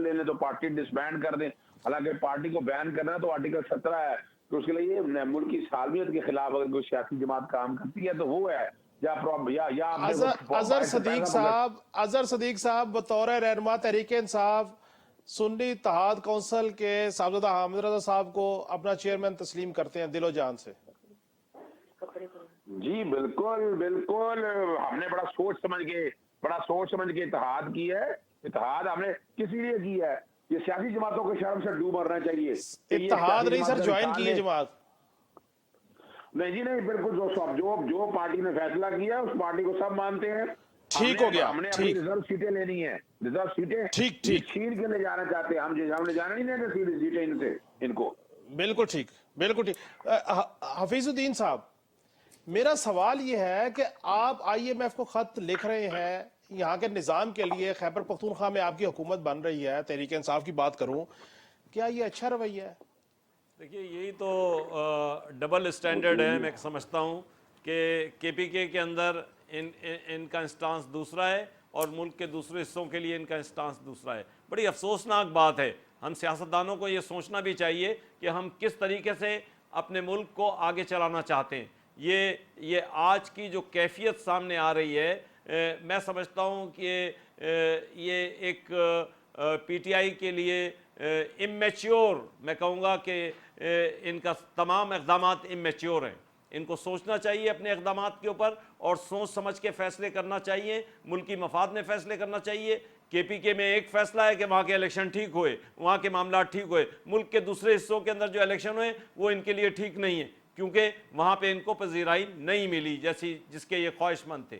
ले लें तो पार्टी डिसबैंड कर दें। हालांकि पार्टी को बैन करना तो आर्टिकल 17 है, तो उसके लिए ये मुल्क की सालमियत के खिलाफ अगर कोई सियासी जमात काम करती है तो वो है। अजहर सदीक साहब बतौर रहनुमा तहरीक इंसाफ सुन्नी इत्तेहाद काउंसिल के साहबजादा हामिद रजा साहब को अपना चेयरमैन तस्लीम करते हैं दिलो जान से? जी बिल्कुल। हमने बड़ा सोच समझ के इत्तेहाद की है। इत्तेहाद हमने किसी लिए की है? ये सियासी जमातों को शर्म से डूब मरना चाहिए। इत्तेहाद नहीं सर, ज्वाइन की है जमात। नहीं जी नहीं, बिल्कुल जो पार्टी ने फैसला किया उस पार्टी को सब मानते हैं। ठीक हो गया, हमने अपनी रिजर्व सीटें लेनी है, रिजर्व सीटें ठीक छीन के ले जाना चाहते हैं। हमने जाना नहीं देते सीटें इनसे, इनको। बिल्कुल ठीक। हफीजुद्दीन साहब, मेरा सवाल यह है कि आप IMF को खत लिख रहे हैं यहाँ के निज़ाम के लिए, खैबर पख्तूनख्वा में आपकी हुकूमत बन रही है, तहरीक इंसाफ की बात करूँ, क्या ये अच्छा रवैया है? देखिए, यही तो डबल स्टैंडर्ड है। मैं समझता हूँ कि KPK के अंदर इनका स्टांस दूसरा है और मुल्क के दूसरे हिस्सों के लिए इनका स्टांस दूसरा है। बड़ी अफसोसनाक बात है। हम सियासतदानों को ये सोचना भी चाहिए कि हम किस तरीके से अपने मुल्क को आगे चलाना चाहते हैं। ये आज की जो कैफियत सामने आ रही है, मैं समझता हूँ कि ये एक PTI के लिए इमेच्योर, मैं कहूँगा कि इनका तमाम इक़दामात इमेच्योर हैं। इनको सोचना चाहिए अपने इक़दामात के ऊपर और सोच समझ के फ़ैसले करना चाहिए, मुल्की मफाद में फ़ैसले करना चाहिए। KPK में एक फ़ैसला है कि वहाँ के इलेक्शन ठीक हुए, वहाँ के मामला ठीक हुए। मुल्क के दूसरे हिस्सों के अंदर जो इलेक्शन हुए वो इनके लिए ठीक नहीं है। क्योंकि वहाँ पे इनको पजीराई नहीं मिली जैसी जिसके ये ख्वाहिशमंद थे।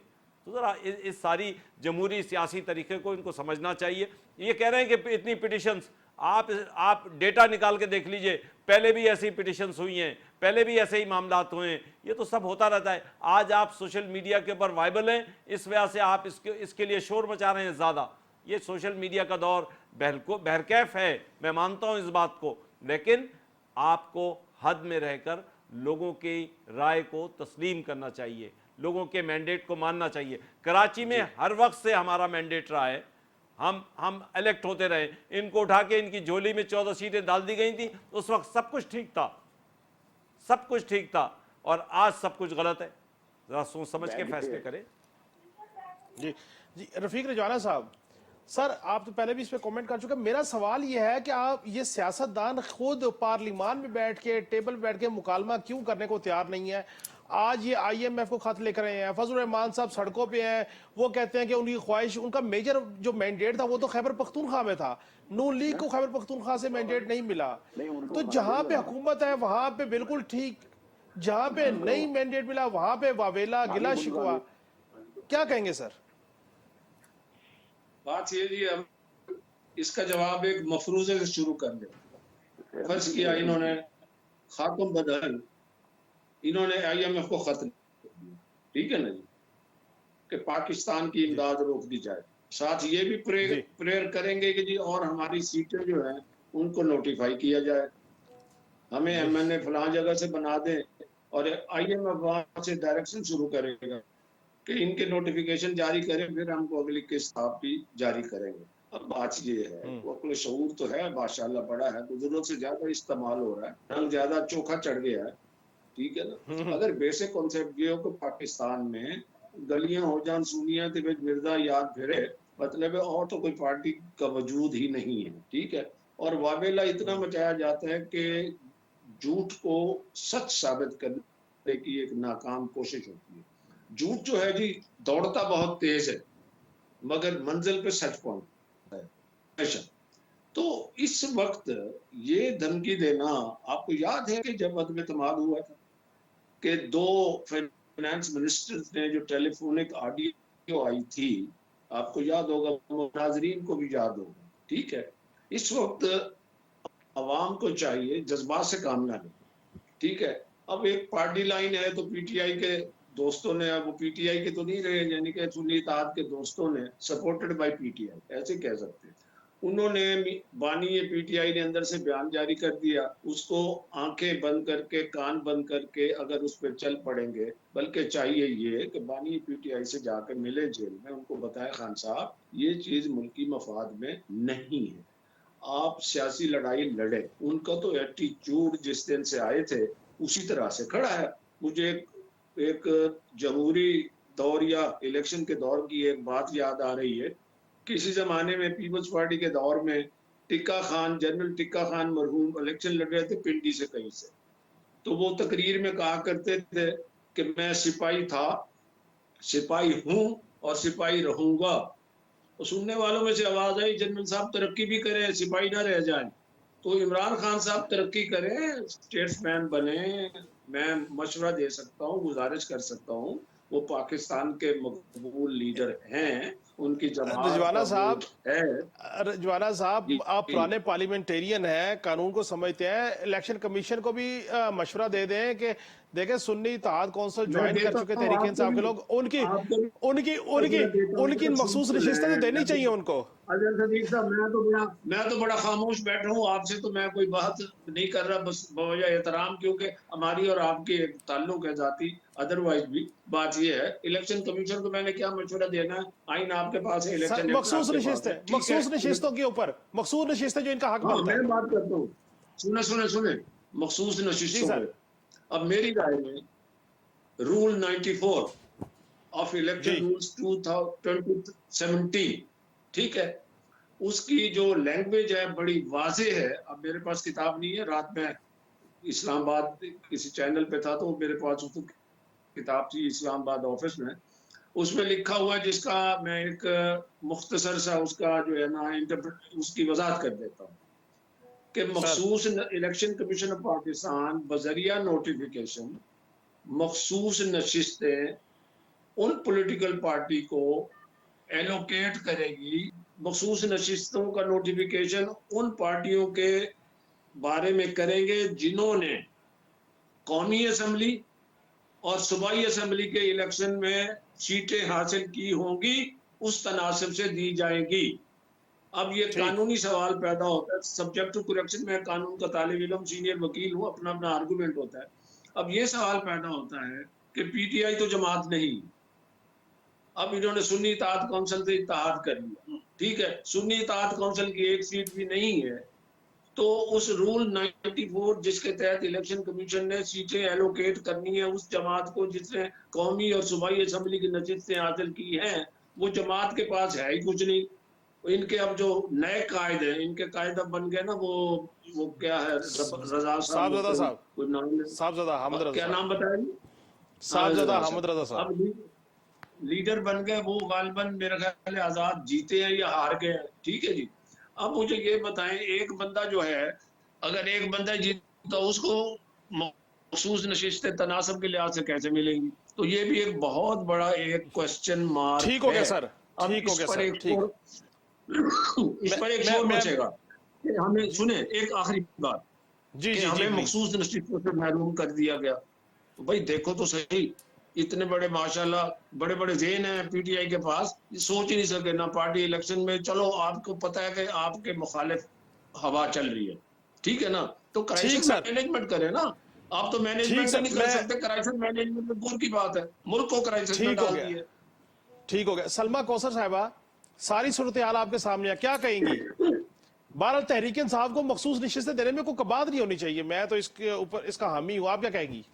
तो ज़रा इस सारी जमहूरी सियासी तरीके को इनको समझना चाहिए। ये कह रहे हैं कि इतनी पिटिशन्स, आप डेटा निकाल के देख लीजिए, पहले भी ऐसी पिटिशन्स हुई हैं, पहले भी ऐसे ही मामलात हुए हैं, ये तो सब होता रहता है। आज आप सोशल मीडिया के ऊपर वायबल हैं, इस वजह से आप इसके लिए शोर मचा रहे हैं ज़्यादा। ये सोशल मीडिया का दौर बहरकैफ है, मैं मानता हूँ इस बात को, लेकिन आपको हद में रहकर लोगों की राय को तस्लीम करना चाहिए, लोगों के मैंडेट को मानना चाहिए। कराची में हर वक्त से हमारा मैंडेट रहा है, हम इलेक्ट होते रहे। इनको उठा के इनकी झोली में 14 सीटें डाल दी गई थी, उस वक्त सब कुछ ठीक था, सब कुछ ठीक था, और आज सब कुछ गलत है। जरा सोच समझ के फैसले करें। जी जी, रफीक रिजवाना साहब, सर आप तो पहले भी इस पे कमेंट कर चुके हैं। मेरा सवाल ये है कि आप ये सियासतदान खुद पार्लियामान में बैठ के, टेबल पे बैठ के मुकालमा क्यों करने को तैयार नहीं है? आज ये IMF को खत लेकर आए हैं, फजल रहमान साहब सड़कों पे हैं, वो कहते हैं कि उनकी ख्वाहिश, उनका मेजर जो मैंडेट था वो तो खैबर पख्तूनख्वा में था, नून लीग को खैबर पख्तूनख्वा से मैंडेट नहीं मिला। तो जहां पे हुकूमत है वहां पे बिल्कुल ठीक, जहां पे नहीं मैंडेट मिला वहां पे वावेला गिला शिकवा, क्या कहेंगे सर? बात ये जी, हम इसका जवाब एक मफरूजे से शुरू कर ले। फर्ज किया इन्होंने खाकुम बदल, इन्होंने IMF को खत दिया, ठीक है ना जी, कि पाकिस्तान की इमदाद रोक दी जाए। साथ ये भी प्रेयर करेंगे कि जी और हमारी सीटें जो हैं उनको नोटिफाई किया जाए, हमें MNA फलां जगह से बना दें, और IMF वहां से डायरेक्शन शुरू करेगा कि इनके नोटिफिकेशन जारी करें, फिर हमको अगली किस्त भी जारी करेंगे। अब बात ये है, वो अपने शऊर तो है माशाल्लाह बड़ा है, तो जरूरत से ज्यादा इस्तेमाल हो रहा है, रंग ज्यादा चोखा चढ़ गया है, ठीक है ना। अगर बेसिक कॉन्सेप्ट ये हो कि पाकिस्तान में गलियां हो जान सुनिया तो मिर्जा याद फिरे, मतलब है और तो कोई पार्टी का वजूद ही नहीं है, ठीक है। और वावेला इतना मचाया जाता है कि झूठ को सच साबित करने की एक नाकाम कोशिश होती है। झूठ जो है जी दौड़ता बहुत तेज है, मगर मंजिल पे सच पहुंचता है हमेशा। तो इस वक्त ये धमकी देना, आपको याद है कि जब अदम इत्तेमाद हुआ था कि 2 फाइनेंस मिनिस्टर्स ने जो टेलीफोनिक ऑडियो आई थी, आपको याद होगा, नाजरीन को भी याद होगा, ठीक है। इस वक्त अवाम को चाहिए जज्बात से काम ना लें, ठीक है। अब एक पार्टी लाइन है तो PTI के दोस्तों ने, अब वो PTI के तो नहीं रहे, यानी कि सुन्नी इत्तेहाद के दोस्तों ने, सपोर्टेड बाय PTI ऐसे कह सकते हैं, उन्होंने बानी PTI ने अंदर से बयान जारी कर दिया, उसको आंखें बंद करके कान बंद करके अगर उस पर चल पड़ेंगे, बल्कि चाहिए ये कि बानी PTI से जाकर मिले जेल में, उनको बताए खान साहब ये चीज मुल्की मफाद में नहीं है, आप सियासी लड़ाई लड़े। उनका तो एटीट्यूड जिस दिन से आए थे उसी तरह से खड़ा है। मुझे एक जमहूरी दौर या इलेक्शन के दौर की एक बात याद आ रही है। किसी जमाने में पीपल्स पार्टी के दौर में टिक्का खान, जनरल टिक्का खान मरहूम इलेक्शन लड़ रहे थे पिंडी से कहीं से, तो वो तकरीर में कहा करते थे कि मैं सिपाही था, सिपाही हूं और सिपाही रहूंगा। तो सुनने वालों में से आवाज आई, जनरल साहब तरक्की भी करें, सिपाही ना रह जाए। तो इमरान खान साहब तरक्की करें, स्टेट्समैन बने, मैं मशवरा दे सकता हूँ, गुजारिश कर सकता हूँ, वो पाकिस्तान के मकबूल लीडर हैं, उनकी जमात रिजवाना साहब है। रिजवाना साहब, आप पुराने पार्लियामेंटेरियन हैं, कानून को समझते हैं, इलेक्शन कमीशन को भी मशवरा दे दें कि देखें सुन्नी इत्तेहाद कौंसिल ज्वाइन कर चुके तहरीक इंसाफ के लोग, उनकी उनकी उनकी उनकी मखसूस नशिस्तें तो देनी चाहिए उनको। अजय सदीक साहब, मैं तो बड़ा खामोश बैठा हूँ, आपसे तो मैं कोई बात नहीं कर रहा, बस बवजह एहतराम, क्योंकि हमारी और आपकी एक ताल्लुक है जाती, अदरवाइज भी बात ये है, इलेक्शन कमीशन को मैंने क्या मशवरा देना है, आइन आपके पास है, इलेक्शन मखसूस नशिस्तों के ऊपर, मखसूस नशिस्तें जो इनका हक बनता है। मैं बात करता हूँ, सुने मखसूस नशिस्तों पे। अब मेरी राय में रूल 94 ऑफ इलेक्शन रूल्स 2017, ठीक है, उसकी जो लैंग्वेज है बड़ी वाजे है। अब मेरे पास किताब नहीं है, रात में इस्लामाबाद किसी चैनल पे था तो मेरे पास उसको किताब थी इस्लामाबाद ऑफिस में, उसमें लिखा हुआ है, जिसका मैं एक मुख्तसर सा उसका जो है ना उसकी वजाहत कर देता हूँ। कि मखसूस इलेक्शन कमीशन ऑफ पाकिस्तान बजरिया नोटिफिकेशन मखसूस नशिस्तें उन पॉलिटिकल पार्टी को एलोकेट करेगी। मखसूस नशिस्तों का नोटिफिकेशन उन पार्टियों के बारे में करेंगे जिन्होंने कौमी असम्बली और सूबाई असम्बली के इलेक्शन में सीटें हासिल की होंगी, उस तनासिब से दी जाएगी। अब ये कानूनी सवाल पैदा होता है, सब्जेक्ट टू करेक्शन। मैं कानून का तालिब इल्म सीनियर वकील हूँ, अपना अपना आर्गूमेंट होता है। अब ये सवाल पैदा होता है कि पीटीआई तो जमात नहीं, अब इन्होंने सुन्नी इत्तेहाद काउंसिल से इत्तेहाद कर लिया, ठीक है, सुन्नी इत्तेहाद काउंसिल की एक सीट भी नहीं है, तो उस रूल 94 जिसके तहत इलेक्शन कमीशन ने सीटें एलोकेट करनी है उस जमात को जिसने कौमी और सूबाई असम्बली की नशिस्तें हासिल की हैं, वो जमात के पास है ही कुछ नहीं। इनके अब जो नए कायद हैं, इनके कायद अब बन गए ना, वो क्या है, रजा साहब, कोई नाम है, साहबजादा हामिद रजा, क्या नाम बताया, साहबजादा हामिद रजा साहब। अब लीडर बन गए, वो गालिबन मेरा ख्याल है आजाद जीते हैं या हार गए हैं, ठीक है जी। अब मुझे ये बताएं, एक बंदा जो है, अगर एक बंदा जीता उसको मखसूस नशिस्तें तनासब के लिहाज से कैसे मिलेंगी? तो ये भी एक बहुत बड़ा एक क्वेश्चन मार्क ठीक हो गया सर, ठीक हो गया सर, ठीक। इस पर एक शोर मचेगा कि हमें, सुने एक आखिरी बात, जी कि जी हमें जी, मखसूस नशिस्तों से महरूम कर दिया गया। तो भाई देखो तो सही, इतने बड़े माशाल्लाह बड़े बड़े ज़हन हैं पीटीआई के पास, सोच ही नहीं सके ना पार्टी इलेक्शन में। चलो आपको पता है कि आपके मुखालिफ हवा चल रही है, ठीक है ना, तो क्राइसिस मैनेजमेंट करें ना। आप तो मैनेजमेंट नहीं कर सकते, क्राइसिस मैनेजमेंट में दूर की बात है, मुल्क को क्राइसिस में डाल दिए। ठीक हो गया। सलमा कौसर साहिबा, सारी सूरत हाल आपके सामने है, क्या कहेंगी? बहरहाल तहरीक इंसाफ को मखसूस नशिस्तें देने में कोई कबात नहीं होनी चाहिए, मैं तो इसके ऊपर इसका हामी हूँ, आप क्या कहेंगी?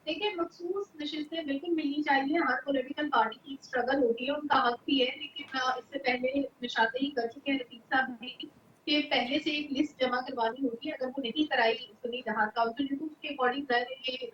देखिए, मखसूस नशिस्तें बिल्कुल मिलनी चाहिए, हर पॉलिटिकल पार्टी की स्ट्रगल होती है, उनका हक भी है, लेकिन इससे पहले निशाते ही कर चुके हैं रफीक साहब ने कि पहले से एक लिस्ट जमा करवानी होगी। अगर वो नहीं कराई सुन्नी इत्तेहाद काउंसिल ने तो उसके अकॉर्डिंग ये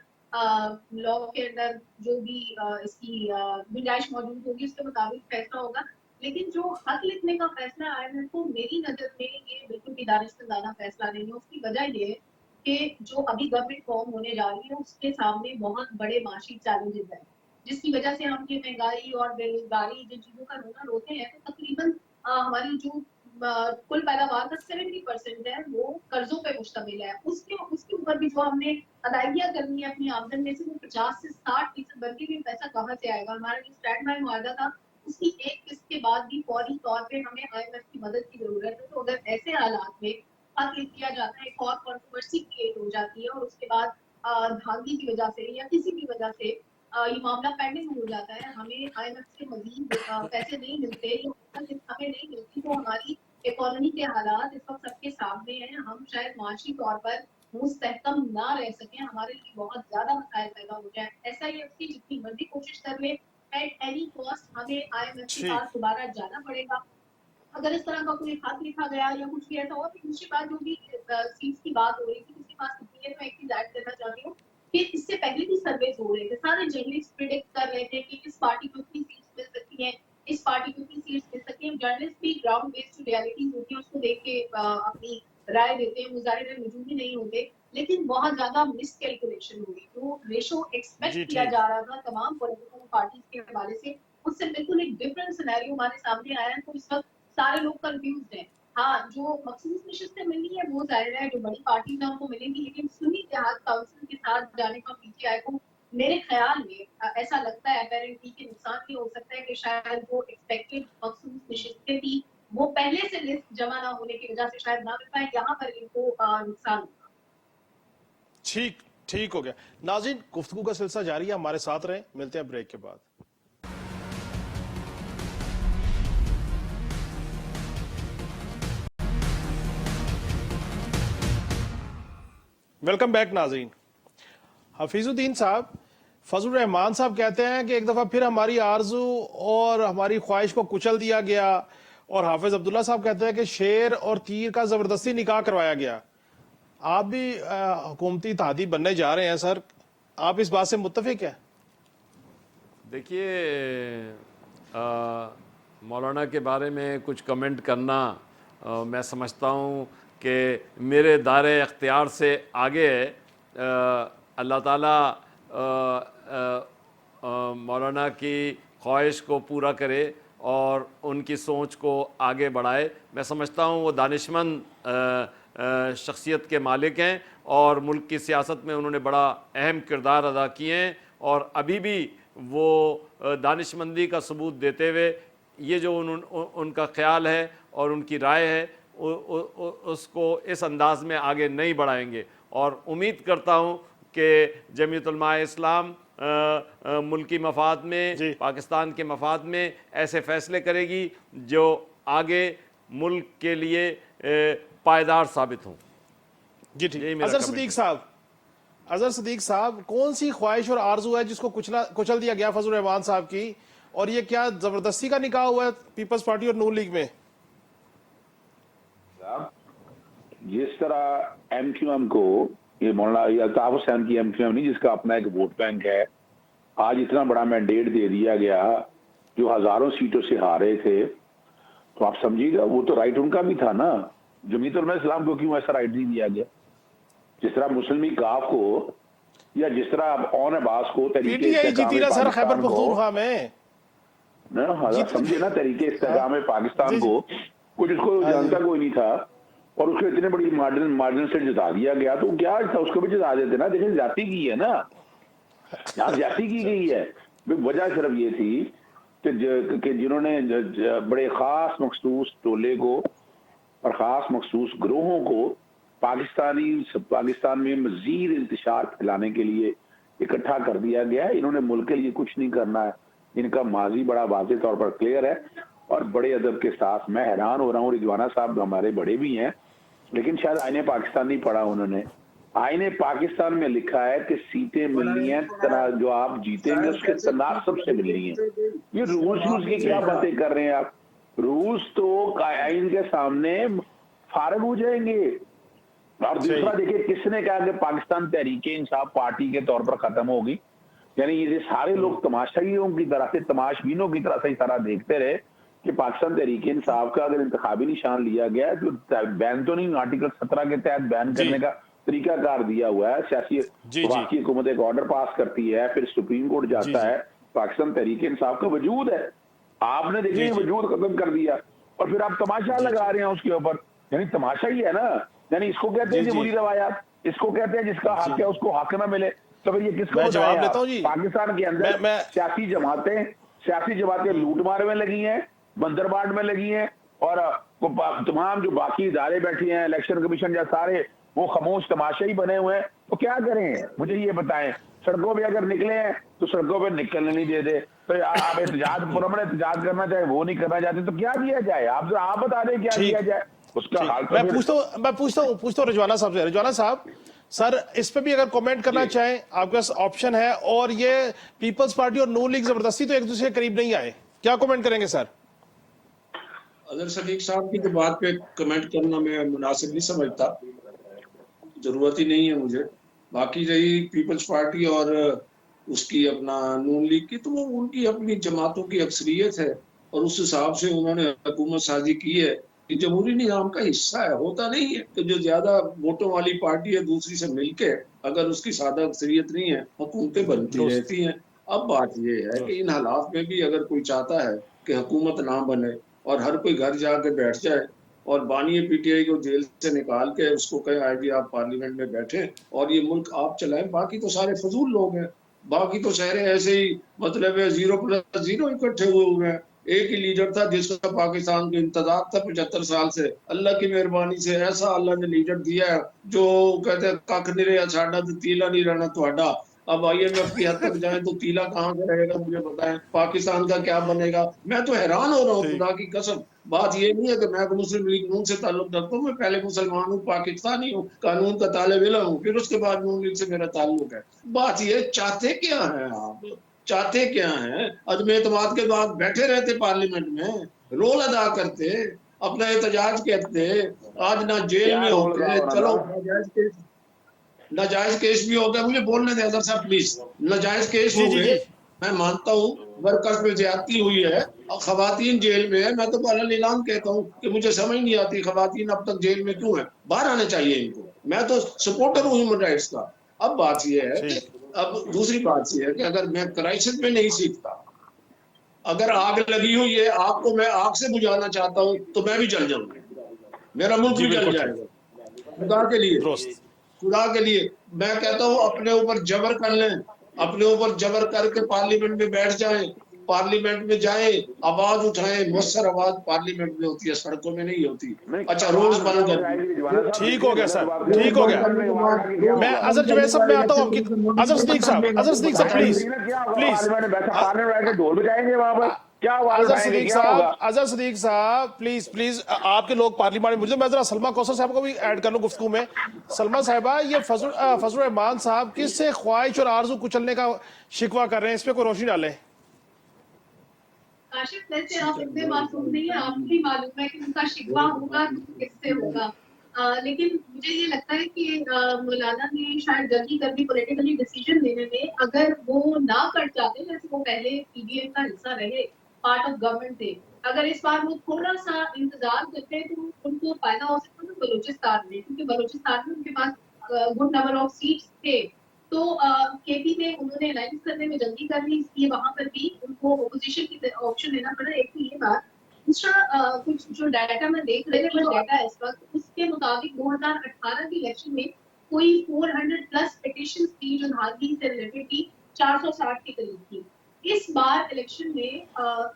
लॉ के अंदर जो भी इसकी गुंजाइश मौजूद होगी उसके मुताबिक फैसला होगा। लेकिन जो हक लिखने का फैसला आया है तो मेरी नजर में ये बिल्कुल भी दानिशमंदाना फैसला नहीं है। उसकी वजह ये है कि जो अभी गवर्नमेंट फॉर्म होने जा रही है उसके सामने बहुत बड़े माशी चैलेंजेस हैं, जिसकी वजह से हम ये महंगाई और बेरोजगारी जिन चीजों का रोना रोते हैं, तो तकरीबन हमारी जो कुल पैदावार का 70% है वो कर्जों पे मुश्तमिल है। उसके ऊपर भी जो हमने अदायगियां करनी है अपनी आमदन में से, वो 50 से 60% बल्कि भी पैसा कहाँ से आएगा? हमारा जो स्टैंड बाय मुआहदा था उसकी एक किस्त के बाद भी फौरी तौर पे हमें IMF की मदद की जरूरत है। तो अगर ऐसे हालात में हक लिख किया जाता है, एक और कंट्रोवर्सी क्रिएट हो जाती है और उसके बाद धांधली की वजह से या किसी भी वजह से ये मामला पेंडिंग हो जाता है, हमें IMF से मजीद पैसे नहीं मिलते या हमें नहीं मिलती, तो हमारी इकोनॉमी के हालात इस वक्त सबके सामने हैं। हम शायद माशी तौर पर मुस्तहकम ना रह सकें, हमारे लिए बहुत ज्यादा मसाइल पैदा हो जाए। SIF की जितनी मर्जी कोशिश कर ले, एट एनी कॉस्ट हमें IMF के पास दोबारा जाना पड़ेगा। अगर इस तरह का कोई खत लिखा गया या कुछ भी ऐसा हो। फिर दूसरी बात, जो भी सीट्स की बात हो रही थी किसके पास कितनी है, तो एक चीज ऐड करना चाहती हूँ कि इससे पहले भी सर्वे हो रहे थे, सारे जर्नलिस्ट प्रिडिक्ट कर रहे थे कि इस पार्टी को इतनी सीट्स मिल सकती हैं, इस पार्टी को इतनी सीट्स मिल सकती हैं। जर्नलिस्ट भी ग्राउंड बेस्ड रियलिटीज होती है उसको देख के अपनी राय देते हैं, मुजाहिर मौजूद ही नहीं होते, लेकिन बहुत ज्यादा मिस कैलकुलेशन हुई। जो रेशो एक्सपेक्ट किया जा रहा था तमाम पॉलिटिकल पार्टीज के हवाले से, उससे बिल्कुल एक डिफरेंट सिनेरियो हमारे सामने आया है। तो इस वक्त सारे लोग कंफ्यूज हैं। हाँ, जो मखसूस नशिस्तें मिली है वो जाहिर है जो बड़ी पार्टी है उनको मिलेंगी, लेकिन सुन्नी इत्तेहाद काउंसिल के साथ जाने का पीटीआई को मेरे ख्याल में ऐसा लगता है अपेरेंटली कि नुकसान ये हो सकता है कि शायद वो एक्सपेक्टेड मखसूस नशिस्तें थी वो पहले से लिस्ट जमा ना होने की वजह से शायद ना मिल पाए, यहाँ पर इनको नुकसान होगा। ठीक ठीक हो गया। नाज़रीन, गुफ्तगू का सिलसिला जारी है, हमारे साथ रहें, मिलते हैं ब्रेक के बाद। वेलकम बैक नाज़रीन। हफीजुद्दीन साहब, फजल रहमान साहब कहते हैं कि एक दफ़ा फिर हमारी आरजू और हमारी ख्वाहिश को कुचल दिया गया, और हाफिज अब्दुल्ला साहब कहते हैं कि शेर और तीर का ज़बरदस्ती निकाह करवाया गया। आप भी हुकूमती तादी बनने जा रहे हैं सर, आप इस बात से मुत्तफिक हैं? देखिए, मौलाना के बारे में कुछ कमेंट करना मैं समझता हूँ कि मेरे दायरे अख्तियार से आगे है। अल्लाह ताला मौलाना की ख्वाहिश को पूरा करे और उनकी सोच को आगे बढ़ाए। मैं समझता हूँ वो दानिशमंद शख्सियत के मालिक हैं और मुल्क की सियासत में उन्होंने बड़ा अहम किरदार अदा किए हैं और अभी भी वो दानिशमंदी का सबूत देते हुए ये जो उनका ख्याल है और उनकी राय है उसको इस अंदाज में आगे नहीं बढ़ाएंगे। और उम्मीद करता हूँ कि जमीयत उलमा इस्लाम मुल्की मफाद में, पाकिस्तान के मफाद में ऐसे फ़ैसले करेगी जो आगे मुल्क के लिए पायदार साबित हों। जी ठीक। अजहर सदीक साहब, कौन सी ख्वाहिश और आरजू है जिसको कुचल दिया गया फजल रहमान साहब की, और ये क्या जबरदस्ती का निकाह हुआ है पीपल्स पार्टी और नून लीग में? जिस तरह एमक्यूएम को ये मौलाना अल्ताफ हुसैन की एमक्यूएम नहीं, जिसका अपना एक वोट बैंक है, आज इतना बड़ा मैंडेट दे दिया गया जो हजारों सीटों से हारे थे, तो आप समझिएगा वो तो राइट उनका भी था ना। जमीयत उलमा इस्लाम को क्यों ऐसा राइट नहीं दिया गया? जिस तरह मुस्लिम लीग काफ को या जिस तरह ऑन अब्बास को पीटीआई जीती ना सर खैबर पख्तूनख्वा में ना, समझे ना, तरीके इस्तेमाल में पाकिस्तान को कुछ उसको जानता कोई नहीं था और उसको इतने बड़ी मार्जिन से जिता दिया गया, तो क्या था उसको भी जिता देते ना। देखिए जाति की है ना, यहाँ जाति की गई है। वजह सिर्फ ये थी कि जिन्होंने बड़े खास मखसूस टोले को और खास मखसूस ग्रोहों को पाकिस्तान में मजीद इंतशार फैलाने के लिए इकट्ठा कर दिया गया है। इन्होंने मुल्क के लिए कुछ नहीं करना है, इनका माजी बड़ा वाज़ेह तौर पर क्लियर है। और बड़े अदब के साथ मैं हैरान हो रहा हूँ, रिजवाना साहब हमारे बड़े भी हैं, लेकिन शायद आईने पाकिस्तान नहीं पढ़ा उन्होंने। आईने पाकिस्तान में लिखा है कि सीटें मिलनी है तरह जो आप जीतेंगे उसके तनासब से मिलनी है। ये रूल्स की क्या बातें कर रहे हैं आप? रूल्स तो आइन के सामने फारग हो जाएंगे। और दूसरा देखिए, किसने कहा कि पाकिस्तान तहरीके इंसाफ पार्टी के तौर पर खत्म होगी? यानी ये सारे लोग तमाशाइयों की तरह से, तमाशबीनों की तरह से सारा देखते रहे कि पाकिस्तान तहरीके इंसाफ का अगर इंतखाबी निशान लिया गया तो बैन तो नहीं, आर्टिकल 17 के तहत बैन करने का तरीकाकार दिया हुआ है। सियासी हुकूमत एक ऑर्डर पास करती है, फिर सुप्रीम कोर्ट जाता है, पाकिस्तान तहरीके इंसाफ का वजूद है, आपने देखिए वजूद खत्म कर दिया और फिर आप तमाशा लगा रहे हैं उसके ऊपर। यानी तमाशा ही है ना, यानी इसको कहते हैं जमहूरी रवायात, इसको कहते हैं जिसका हक है उसको हक ना मिले। तो फिर ये किसको जवाब लेता हूं जी। पाकिस्तान के अंदर सियासी जमातें लूट मार में लगी हैं, बंदरबाट में लगी हैं, और तमाम जो बाकी इदारे बैठे हैं, इलेक्शन कमीशन या सारे वो खामोश तमाशा ही बने हुए हैं। तो क्या करें मुझे ये बताएं। सड़कों पे अगर निकले हैं तो सड़कों पे निकलने नहीं देते, तो आप एहतजाज पुरअमन एहतजाज करना चाहे वो नहीं करना चाहते, तो क्या किया जाए? आप बता दें क्या किया जाए उसका हाल। मैं पूछता हूँ रिजवाना साहब से। रिजवाना साहब, सर इस पे भी अगर कमेंट करना चाहें, आपके पास ऑप्शन है। और ये पीपल्स पार्टी और नून लीग जबरदस्ती तो एक दूसरे के करीब नहीं आए, क्या कमेंट करेंगे सर? अजहर सदीक साहब की तो बात पे कमेंट करना मैं मुनासिब नहीं समझता, जरूरत ही नहीं है मुझे। बाकी रही पीपल्स पार्टी और उसकी अपना नून लीग की, तो वो उनकी अपनी जमातों की अक्सरियत है और उस हिसाब से उन्होंने हुकूमत साजी की है। ये जमहूरी निज़ाम का हिस्सा है। होता नहीं है कि जो ज्यादा वोटों वाली पार्टी है दूसरी से मिलके अगर उसकी सादा अक्सरियत नहीं है, हुकूमतें बनती रहती हैं। अब बात ये है कि इन हालात में भी अगर कोई चाहता है कि हुकूमत ना बने और हर कोई घर जाके बैठ जाए और बानी पीटीआई को जेल से निकाल के उसको कहे आए जी आप पार्लियामेंट में बैठे और ये मुल्क आप चलाएं, बाकी तो सारे फजूल लोग हैं, बाकी तो सारे ऐसे ही मतलब 0+0 इकट्ठे हुए हैं। एक ही लीडर था जिसका पाकिस्तान को इंतजार था 75 साल से। अल्लाह की मेहरबानी से ऐसा अल्लाह ने लीडर दिया है जो कहते हैं कख नहीं रहा साडा तो तीला नहीं रहना ਤੁਹਾਡਾ। अब IMF की हद तक जाए तो तीला कहाँ से रहेगा मुझे बताएं, पाकिस्तान का क्या बनेगा? मैं तो हैरान हो रहा हूँ खुदा की कसम। बात ये नहीं है कि मैं मुस्लिम लीग नून से ताल्लुक रखता हूँ, मैं पहले मुसलमान हूँ, पाकिस्तानी हूँ, कानून का तालिब इल्म हूँ, फिर उसके बाद नून लीग से मेरा ताल्लुक है। बात ये चाहते क्या है आप, चाहते क्या है? अदम एतमाद के बाद बैठे रहते पार्लियामेंट में, रोल अदा करते, अपना एहतजाज करते, आज ना जेल में होते। चलो नाजायज केस भी हो गया, मुझे बोलने दे अजहर साहब प्लीज। नाजायज केस हो गए, मैं मानता हूँ वर्कर्स पे ज्यादती हुई है और खवातीन जेल में है। मैं तो अलल ऐलान कहता हूँ कि मुझे समझ नहीं आती खवातीन अब तक जेल में क्यों है, बाहर आने चाहिए इनको। मैं तो सपोर्टर हूँ ह्यूमन राइट्स का। अब बात यह है कि अब दूसरी बात यह है कि अगर मैं क्राइसिस में नहीं सीखता, अगर आग लगी हुई है, आग को मैं आग से बुझाना चाहता हूँ तो मैं भी जल जाऊंगा, मेरा मुल्क जी भी जल बिल्कुल ठीक, जाएगा। खुदा के लिए, दुरुस्त। खुदा के लिए मैं कहता हूँ अपने ऊपर जबर कर लें, अपने ऊपर जबर करके पार्लियामेंट में बैठ जाएं, पार्लियामेंट में जाएं, आवाज उठाएं। मौसर आवाज पार्लियामेंट में होती है, सड़कों में नहीं होती। अच्छा, रोड्स बंद कर दिए, ठीक हो गया सर, ठीक हो रोड गया। बंद करने के बाद, रोड मैं अजहर बंद जुबैर करने के साहब, बाद मैं आता हूँ इलेक्शन आपकी। कमीशन मोदी अजहर को सदीक पता साहब, चलेगा अजहर तो सदीक साहब, प्लीज क्या होगा प्लीज। पार्लियामेंट में? बैठा पार्लियामेंट में ढोल बजाएंगे वहां पर, क्या आवाज अजहर उठाएंगे, सदीक क्या होगा? साहब, अजहर सदीक साहब, प्लीज प्लीज, आपके लोग पार्लियामेंट में, मुझे मैं जरा सलमा कौसर साहब को भी ऐड कर लूं गुफ्तगू में। सलमा साहिबा, ये फजल रहमान साहब किस ख्वाहिश और आरजू कुचलने का शिकवा कर रहे हैं, इस पे कोई रोशनी डालें। काशिफ, वैसे आप इतने मासूम नहीं है, आपको भी मालूम है कि उनका शिकवा होगा तो किससे होगा। लेकिन मुझे ये लगता है कि मौलाना ने शायद जल्दी करके पॉलिटिकली डिसीजन लेने में, अगर वो ना कर जाते जैसे वो पहले पीडीएम का हिस्सा रहे, पार्ट ऑफ गवर्नमेंट थे, अगर इस बार वो थोड़ा सा इंतजार करते तो उनको फायदा हो सकता था बलूचिस्तान में, क्योंकि बलूचिस्तान में उनके पास गुड नंबर ऑफ सीट्स थे। तो केपी में उन्होंने अलायंस करने में जल्दी कर ली, इसलिए वहां पर भी उनको ओपोजिशन की ऑप्शन लेना पड़ा। एक तो ये बात। दूसरा, कुछ जो डाटा मैं देख रही थी, डाटा है इस वक्त, उसके मुताबिक 2018 के इलेक्शन में कोई 400 प्लस पिटिशन थी जो धांधली से रिलेटेड थी, 460 के करीब थी। इस बार इलेक्शन में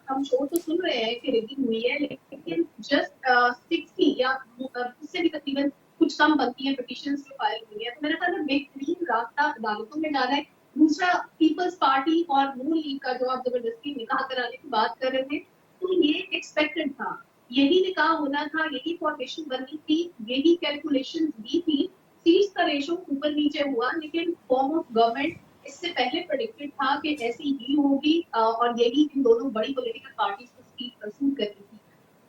हम शोर तो सुन रहे हैं कि रिगिंग हुई है, लेकिन जस्ट 60 या उससे भी तकरीबन कुछ कम बनती है पिटिशंस जो फाइल हुई है। तो मेरे ख्याल में बेहतरीन रास्ता अदालतों में जा रहा है। दूसरा, पीपल्स पार्टी और नून लीग का जो आप जबरदस्ती निकाह कराने की बात कर रहे थे, तो ये एक्सपेक्टेड था, यही निकाह होना था, यही फॉर्मेशन बननी थी, यही कैलकुलेशन भी थी। सीट्स का रेशो ऊपर नीचे हुआ, लेकिन फॉर्म ऑफ गवर्नमेंट इससे पहले प्रेडिक्टेड था कि ऐसी ही होगी और यही इन दोनों बड़ी पॉलिटिकल पार्टीज को सीट सूट करनी थी।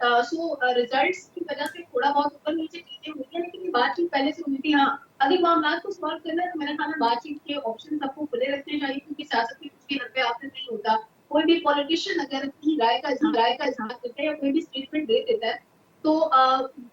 सो रिजल्ट्स की वजह से थोड़ा बहुत ऊपर नीचे चीजें हुई हैं, लेकिन ये बातचीत पहले से हुई थी। हाँ, अगर मामला को सॉल्व करना है तो मेरा ख्याल है बातचीत के ऑप्शन सबको खुले रखने चाहिए, क्योंकि सियासत में कुछ भी हर पे आखिर नहीं होता। कोई भी पॉलिटिशियन अगर अपनी राय का इजहार करता है या कोई भी स्टेटमेंट दे देता है, तो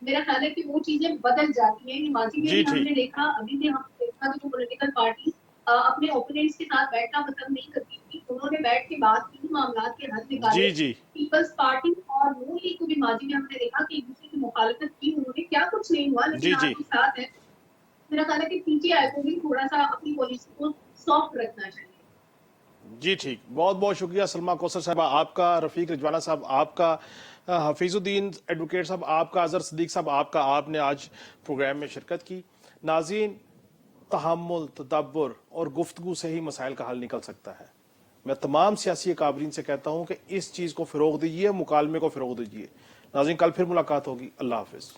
मेरा ख्याल है कि वो चीजें बदल जाती हैं। ये माजी में जी भी ठीक, हमने देखा, अभी भी हमने देखा कि जो पॉलिटिकल पार्टीज अपने ओपोनेंट्स के साथ बैठना पसंद नहीं करती थी, उन्होंने बैठ के बात की, मामला के हल निकाले। जी जी पीपल्स पार्टी और नून लीग को भी माजी में हमने देखा कि एक दूसरे की मुखालिफत की, उन्होंने क्या कुछ नहीं हुआ, लेकिन जी आज जी भी साथ है। मेरा ख्याल है कि पीटीआई को भी थोड़ा सा अपनी पॉलिसी को सॉफ्ट रखना चाहिए। जी ठीक, बहुत बहुत शुक्रिया सलमा कौसर साहब आपका, रफीक रिजवाना साहब आपका, हफीजुद्दीन एडवोकेट साहब आपका, अजहर सदीक साहब आपका, आपने आज प्रोग्राम में शिरकत की। नाज़रीन, तहम्मुल, तदब्बर और गुफ्तगू से ही मसाइल का हल निकल सकता है। मैं तमाम सियासी अकाबरीन से कहता हूँ कि इस चीज़ को फ़रोग़ दीजिए, मुकालमे को फ़रोग़ दीजिए। नाज़रीन, कल फिर मुलाकात होगी। अल्लाह हाफ़िज़।